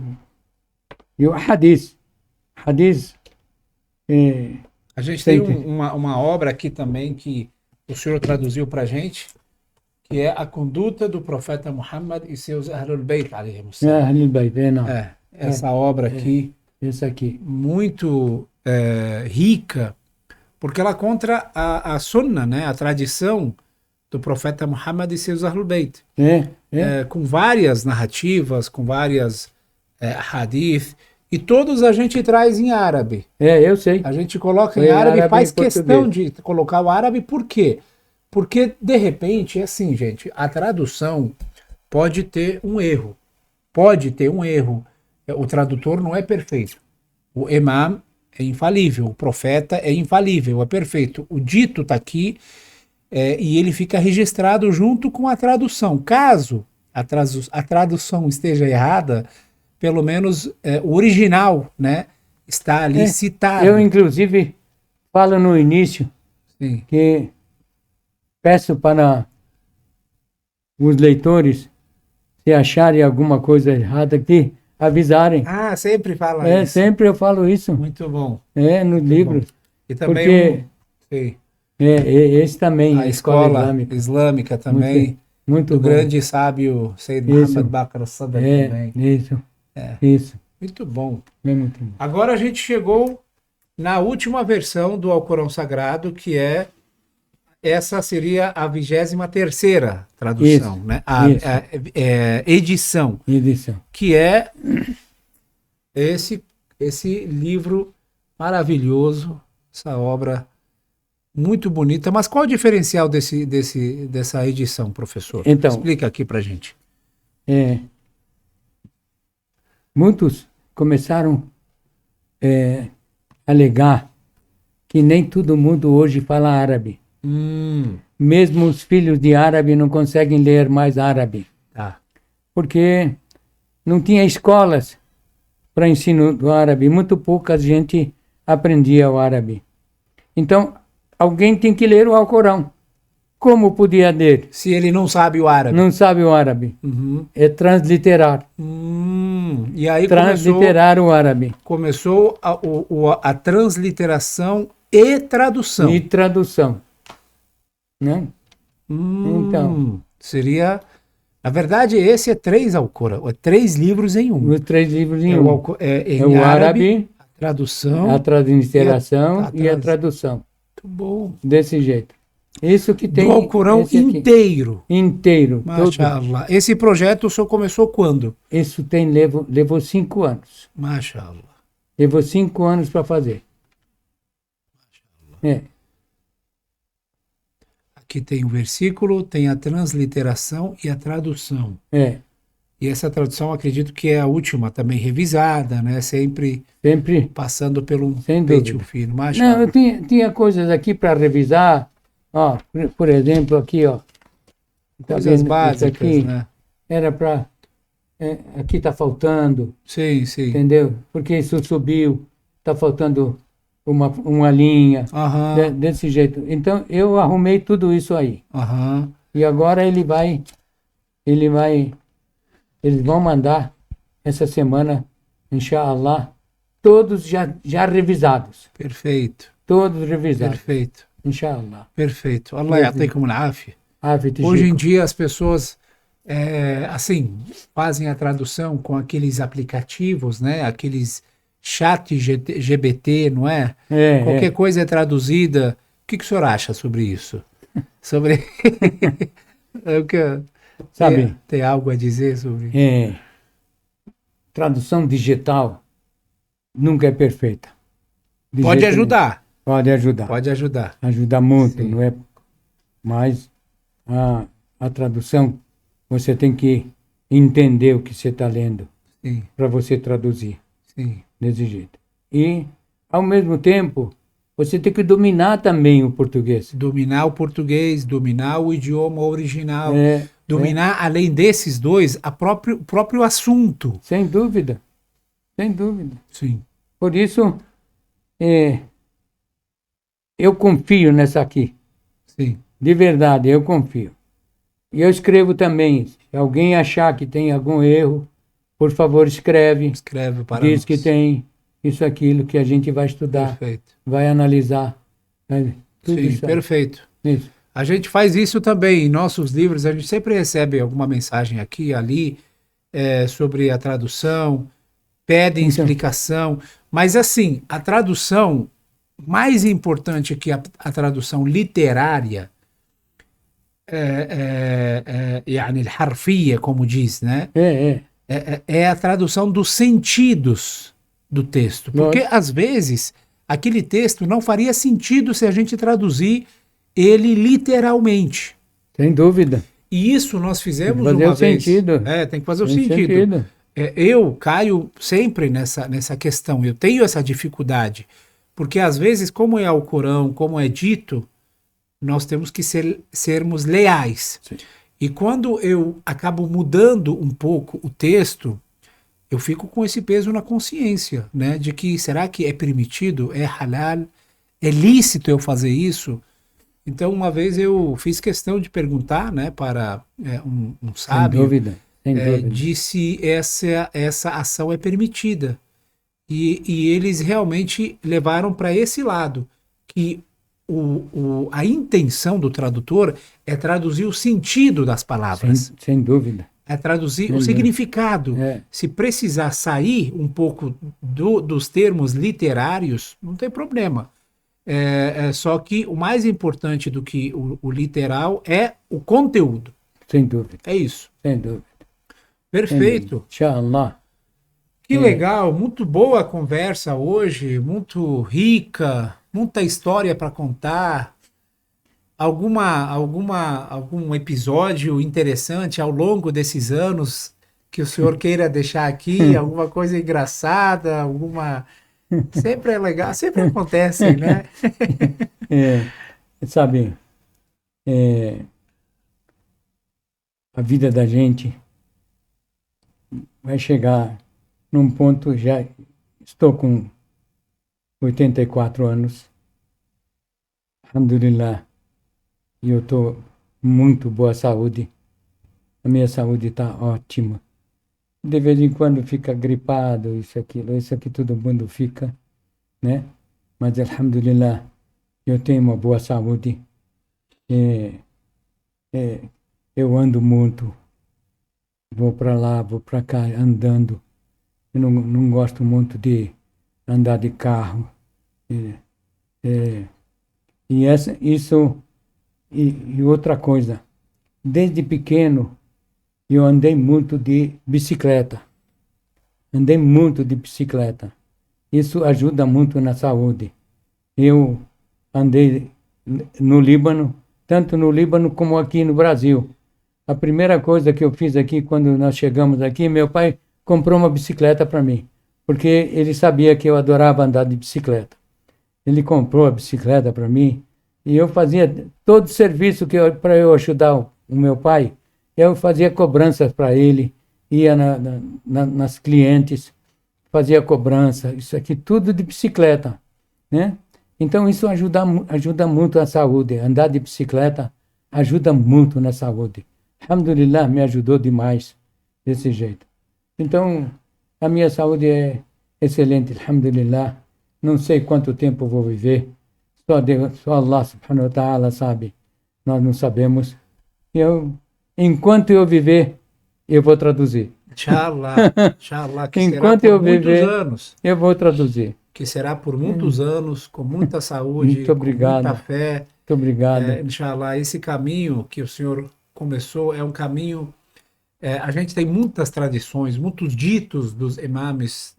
Hadith. Hadith, A gente tem sempre. uma obra aqui também que o senhor traduziu para a gente, que é A Conduta do Profeta Muhammad e seus Ahlul Bayt, alayhim salam. Ahlul Bayt, não. Essa obra aqui, Esse aqui. muito rica, porque ela conta a Sunnah, né? A tradição do Profeta Muhammad e seus Ahlul Bayt. Com várias narrativas, com várias hadith, e todos a gente traz em árabe. Eu sei. A gente coloca em Foi árabe e árabe faz e português. questão de colocar o árabe, por quê? Porque, de repente, é assim, gente, a tradução pode ter um erro. Pode ter um erro. O tradutor não é perfeito. O imam é infalível, o profeta é infalível, é perfeito. O dito está aqui e ele fica registrado junto com a tradução. Caso a tradução esteja errada, pelo menos o original, né, está ali citado. Eu, inclusive, falo no início Sim. que peço para os leitores, se acharem alguma coisa errada, que avisarem. Ah, sempre fala isso. Sempre eu falo isso. Muito bom. No livro. E também Porque esse também, a escola islâmica também, muito do bom. grande sábio Sayyid Muhammad Baqir al-Sadr também. Isso. Muito bom. Muito bom. Agora a gente chegou na última versão do Alcorão Sagrado, que essa seria a 23ª tradução, né? Edição, que é esse livro maravilhoso, essa obra muito bonita. Mas qual o diferencial dessa edição, professor? Então, explica aqui pra gente. Muitos começaram a alegar que nem todo mundo hoje fala árabe. Mesmo os filhos de árabe não conseguem ler mais árabe. Tá. Porque não tinha escolas para ensino do árabe. Muito pouca gente aprendia o árabe. Então, alguém tem que ler o Alcorão. Como podia ler? Se ele não sabe o árabe. Não sabe o árabe. É transliterar. E aí transliterar o árabe. Começou a transliteração e tradução. E tradução. Né? Então. Seria... Na verdade, esse é 3 Alcorão. É 3 livros em um. Os 3 livros em um. É o árabe, a tradução... A transliteração e a tradução. Muito bom. Desse jeito. Isso que tem... Do Alcorão inteiro. Inteiro. Mashallah. Esse projeto o senhor começou quando? Isso levou 5 anos. Mashallah. Levou 5 anos para fazer. Aqui tem o versículo, tem a transliteração e a tradução. E essa tradução, acredito que é a última também revisada, né? Sempre passando pelo pente fino. Não, eu tinha coisas aqui para revisar. Ó, por exemplo, aqui, ó. Coisas básicas, aqui, né? Era para... aqui está faltando. Sim. Entendeu? Porque isso subiu, está faltando uma linha. Desse jeito. Então, eu arrumei tudo isso aí. E agora eles vão mandar essa semana, inshallah, todos já revisados. Perfeito. Todos revisados. Perfeito. Inshallah. Perfeito. Allah ya'taykum al-afia. Afia. Hoje em dia as pessoas assim, fazem a tradução com aqueles aplicativos, né? Aqueles chat GBT, não é? Qualquer coisa é traduzida. O que o senhor acha sobre isso? Sobre... Sabe? Tem algo a dizer sobre... Tradução digital nunca é perfeita. Pode ajudar. Pode ajudar. Pode ajudar. Ajuda muito, Sim. não é? Mas a tradução, você tem que entender o que você está lendo Sim, para você traduzir sim. desse jeito. E, ao mesmo tempo, você tem que dominar também o português. Dominar o português, dominar o idioma original, É, dominar, além desses dois, o próprio assunto. sem dúvida, sem dúvida. Sim, Por isso, é, eu confio nessa aqui. sim. De verdade, eu confio. E eu escrevo também. Se alguém achar que tem algum erro, por favor, escreve. Escreve para Diz nós. que tem isso, aquilo que a gente vai estudar, Perfeito. vai analisar. Tudo Sim, isso aí. perfeito. Isso. A gente faz isso também em nossos livros, a gente sempre recebe alguma mensagem aqui, ali, sobre a tradução, pedem Então. explicação, mas assim, a tradução, mais importante que a tradução literária, يعني الحرفية, como diz, né? É. É a tradução dos sentidos do texto. Porque, Lógico. às vezes, aquele texto não faria sentido se a gente traduzir ele literalmente. Sem dúvida. E isso nós Tem que fizemos fazer uma o vez. sentido. Tem que fazer o Tem sentido. Eu caio sempre nessa questão. Eu tenho essa dificuldade. Porque, às vezes, como é ao Corão, como é dito, nós temos que sermos leais. Sim. E quando eu acabo mudando um pouco o texto, eu fico com esse peso na consciência, né? De que será que é permitido, é halal, é lícito eu fazer isso? Então, uma vez eu fiz questão de perguntar, né, para um sábio, Sem dúvida. Sem dúvida. de se essa ação é permitida. E eles realmente levaram para esse lado, que a intenção do tradutor é traduzir o sentido das palavras, Sem dúvida. é traduzir o Sem significado. É. Se precisar sair um pouco dos termos literários, não tem problema. Só que o mais importante do que o literal é o conteúdo. Sem dúvida. É isso. Sem dúvida. Perfeito. Inshallah. Que legal, muito boa a conversa hoje, muito rica, muita história para contar. Algum episódio interessante ao longo desses anos que o senhor queira deixar aqui, alguma coisa engraçada, Sempre é legal, sempre acontece, né? Sabe, a vida da gente vai chegar num ponto, já estou com 84 anos, alhamdulillah, e eu estou muito boa saúde, a minha saúde está ótima. De vez em quando fica gripado, isso aqui todo mundo fica, né? Mas alhamdulillah, eu tenho uma boa saúde, eu ando muito, vou para lá, vou para cá, andando. Eu não gosto muito de andar de carro. E outra coisa, desde pequeno eu andei muito de bicicleta. Isso ajuda muito na saúde. Eu andei no Líbano, tanto no Líbano como aqui no Brasil. A primeira coisa que eu fiz aqui, quando nós chegamos aqui, meu pai comprou uma bicicleta para mim, porque ele sabia que eu adorava andar de bicicleta. Ele comprou a bicicleta para mim e eu fazia todo o serviço para eu ajudar o meu pai. Eu fazia cobranças para ele, ia nas clientes, fazia cobrança, isso aqui tudo de bicicleta, né? Então isso ajuda muito a saúde. Andar de bicicleta ajuda muito na saúde. Alhamdulillah, me ajudou demais desse jeito. Então, a minha saúde é excelente, alhamdulillah. Não sei quanto tempo vou viver. Só Allah subhanahu wa ta'ala sabe. Nós não sabemos. Enquanto eu viver, eu vou traduzir. Inshallah, que Enquanto será eu por muitos viver, anos. eu vou traduzir. Que será por muitos anos, com muita saúde, Muito obrigado. com muita fé. Muito obrigado. Inshallah, esse caminho que o senhor começou é um caminho... a gente tem muitas tradições, muitos ditos dos imames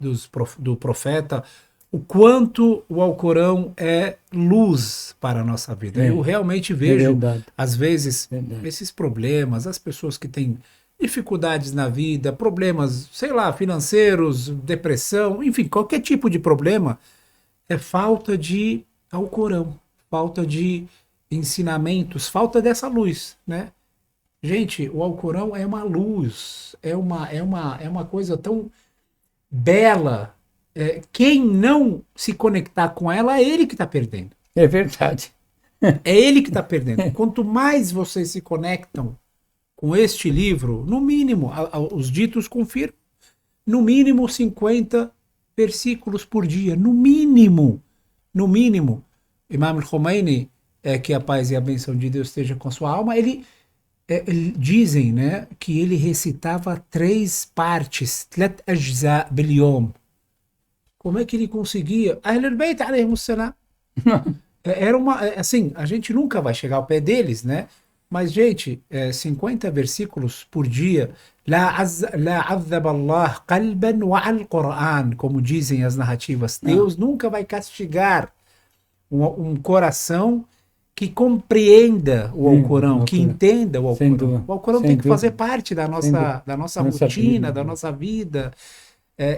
do profeta, o quanto o Alcorão é luz para a nossa vida. É, Eu realmente é vejo, verdade. às vezes, Verdade. esses problemas, as pessoas que têm dificuldades na vida, problemas, sei lá, financeiros, depressão, enfim, qualquer tipo de problema, é falta de Alcorão, falta de ensinamentos, falta dessa luz, né? Gente, o Alcorão é uma luz, é uma coisa tão bela. Quem não se conectar com ela, é ele que está perdendo. É verdade. É ele que está perdendo. Quanto mais vocês se conectam com este livro, no mínimo, os ditos confirmam, no mínimo 50 versículos por dia, no mínimo, no mínimo. Imam Khomeini, que a paz e a bênção de Deus esteja com a sua alma, dizem, né, que ele recitava 3 partes, tlet ajza bil yom. Como é que ele conseguia? Ahl al-Bayt alayhimus salam. Assim, a gente nunca vai chegar ao pé deles, né? Mas, gente, 50 versículos por dia, la azaba Allah qalban wa al-Qur'an, como dizem as narrativas. Deus nunca vai castigar um coração que compreenda o Alcorão, que entenda o Sem Alcorão. dúvida. O Alcorão Sem tem que fazer dúvida. parte da Sem nossa, dúvida. da nossa Nossa rotina, vida. da nossa vida,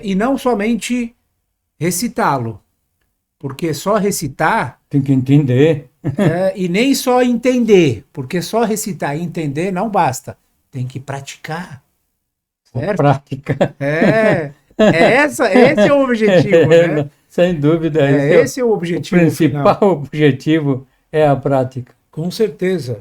e não somente recitá-lo, porque só recitar Tem que entender. e nem só entender, porque só recitar e entender não basta, tem que praticar, A certo? prática. Esse é o objetivo, né? Sem dúvida. Esse é o O objetivo principal final. objetivo é a prática. Com certeza.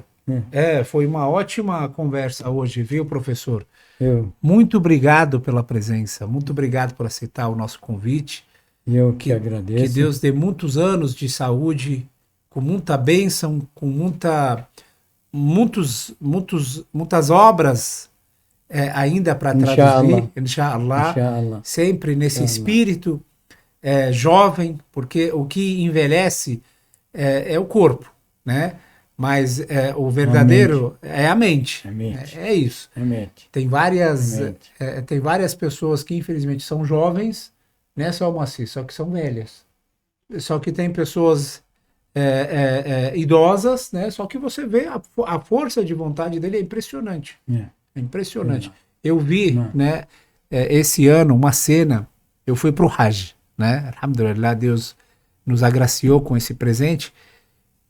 É. Foi uma ótima conversa hoje, viu, professor? Eu Muito obrigado pela presença, muito obrigado por aceitar o nosso convite. que agradeço. Que Deus dê muitos anos de saúde, com muita bênção, com muitas obras ainda para traduzir, inshallah, Inshallah. sempre nesse Inshallah. espírito jovem, porque o que envelhece é o corpo, né? Mas o verdadeiro é a mente. A mente. É isso. Realmente. Tem várias, Realmente. tem várias pessoas que infelizmente são jovens, né, só Moacir, só que são velhas. Só que tem pessoas idosas, né? Só que você vê a força de vontade dele é impressionante. É impressionante. Eu vi, né, esse ano uma cena. Eu fui para o Hajj, né? Alhamdulillah, Deus nos agraciou com esse presente.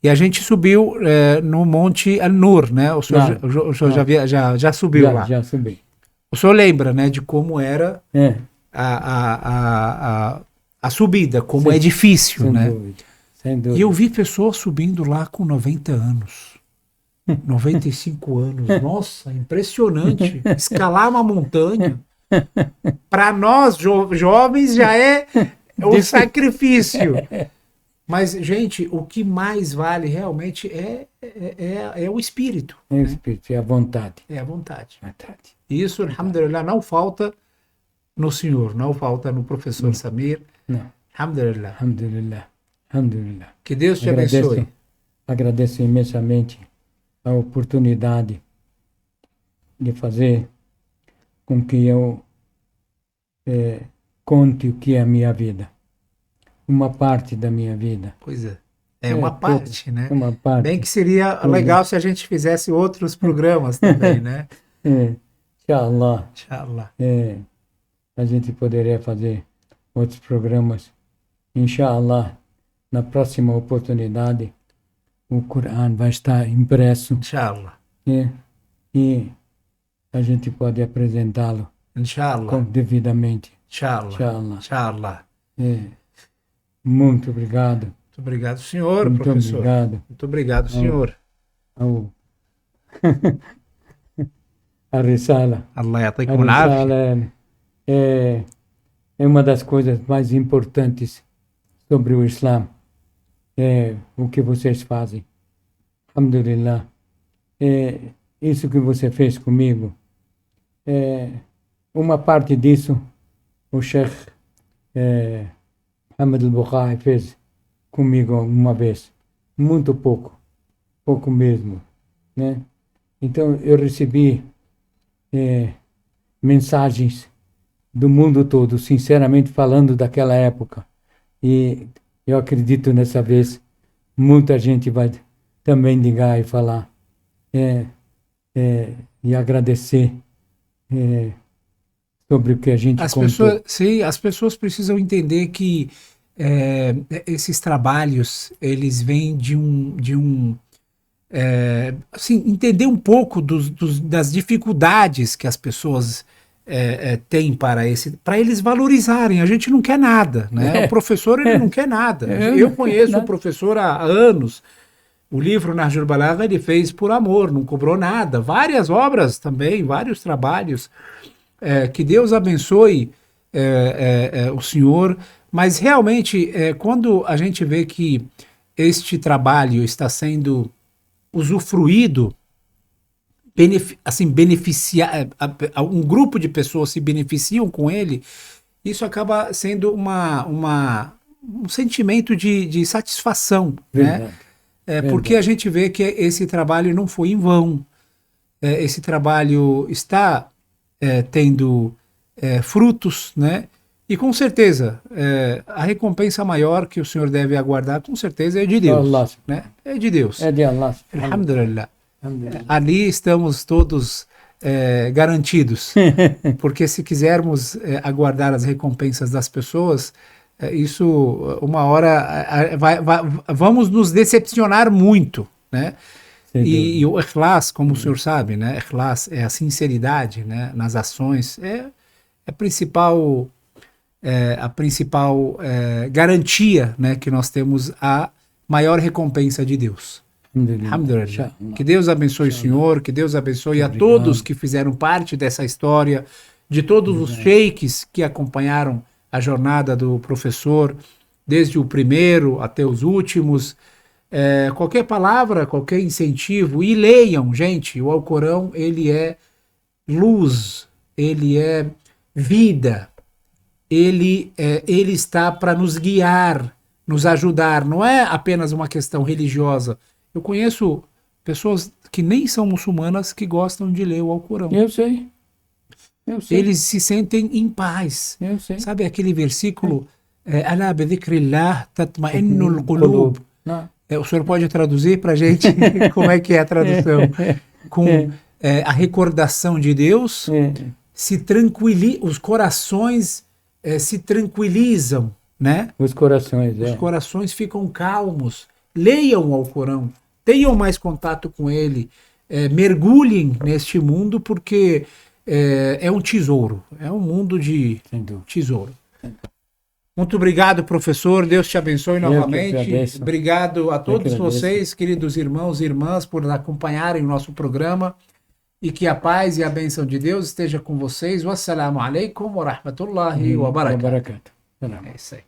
E a gente subiu no Monte An-Nur, né? O senhor, o senhor já subiu lá. Já subi. O senhor lembra, né, de como era É, a subida, como Sim. é difícil, sem né? dúvida. Sem dúvida. E eu vi pessoas subindo lá com 90 anos, 95 anos. Nossa, impressionante. Escalar uma montanha, para nós jovens já é um sacrifício. Mas, gente, o que mais vale realmente é o espírito. É o espírito, é a vontade. É a vontade. Vontade. E isso, alhamdulillah, não falta no senhor, não falta no professor Samir. Não. Alhamdulillah. Alhamdulillah. Alhamdulillah. Que Deus te abençoe. Agradeço imensamente a oportunidade de fazer com que eu conte o que é a minha vida. Uma parte da minha vida. Pois é. É uma parte, né? Uma parte. Bem que seria legal se a gente fizesse outros programas também, né? Inshallah. Inshallah. A gente poderia fazer outros programas. Inshallah, na próxima oportunidade, o Coran vai estar impresso. Inshallah. E a gente pode apresentá-lo Inshallah. devidamente. Inshallah. Inshallah. Inshallah. Muito obrigado. Muito obrigado, senhor, Muito professor. obrigado. Muito obrigado, senhor. A Risala. Allah A yatikum al-afia. Risala é uma das coisas mais importantes sobre o Islã. É o que vocês fazem. Alhamdulillah. Isso que você fez comigo. Uma parte disso, o Sheikh Muhammad al-Bukhari fez comigo uma vez. Muito pouco. Pouco mesmo. Né? Então, eu recebi mensagens do mundo todo, sinceramente falando daquela época, E eu acredito nessa vez, muita gente vai também ligar e falar e agradecer sobre o que a gente contou. Sim, as pessoas precisam entender que esses trabalhos, eles vêm assim, entender um pouco das dificuldades que as pessoas têm para eles valorizarem. A gente não quer nada, né? O professor, ele não quer nada. Eu conheço o professor há anos. O livro Nahjul Balagha ele fez por amor, não cobrou nada. Várias obras também, vários trabalhos. Que Deus abençoe o senhor. Mas realmente, quando a gente vê que este trabalho está sendo usufruído, um grupo de pessoas se beneficiam com ele, isso acaba sendo um sentimento de satisfação, né? Porque a gente vê que esse trabalho não foi em vão. Esse trabalho está tendo frutos, né? E com certeza, a recompensa maior que o senhor deve aguardar, com certeza, é de Deus. Allah. Né? É de Deus. É de Allah. Alhamdulillah. Ali estamos todos garantidos. Porque se quisermos aguardar as recompensas das pessoas, isso, uma hora, vamos nos decepcionar muito, né? E o ikhlas, como o senhor sabe, né? Ikhlas é a sinceridade, né? Nas ações, a principal garantia, né? Que nós temos a maior recompensa de Deus. Alhamdulillah. Que Deus abençoe o senhor, que Deus abençoe a todos que fizeram parte dessa história, de todos os sheiks que acompanharam a jornada do professor, desde o primeiro até os últimos. Qualquer palavra, qualquer incentivo, e leiam, gente, o Alcorão, ele é luz, ele é vida, ele está para nos guiar, nos ajudar, não é apenas uma questão religiosa. Eu conheço pessoas que nem são muçulmanas que gostam de ler o Alcorão. Eu sei. Eles se sentem em paz. Eu sei. Sabe aquele versículo, Alá bidhikrillah tatma'innul qulub. O senhor pode traduzir para a gente como é que é a tradução? Com a recordação de Deus, os corações se tranquilizam, né? Os corações, Os corações ficam calmos. Leiam o Alcorão, tenham mais contato com ele, mergulhem neste mundo, porque é um tesouro, é um mundo de tesouro. Muito obrigado, professor. Deus te abençoe novamente. Obrigado a todos vocês, queridos irmãos e irmãs, por acompanharem o nosso programa. E que a paz e a bênção de Deus esteja com vocês. Wassalamu alaikum wa rahmatullahi wa barakatuh. É isso aí.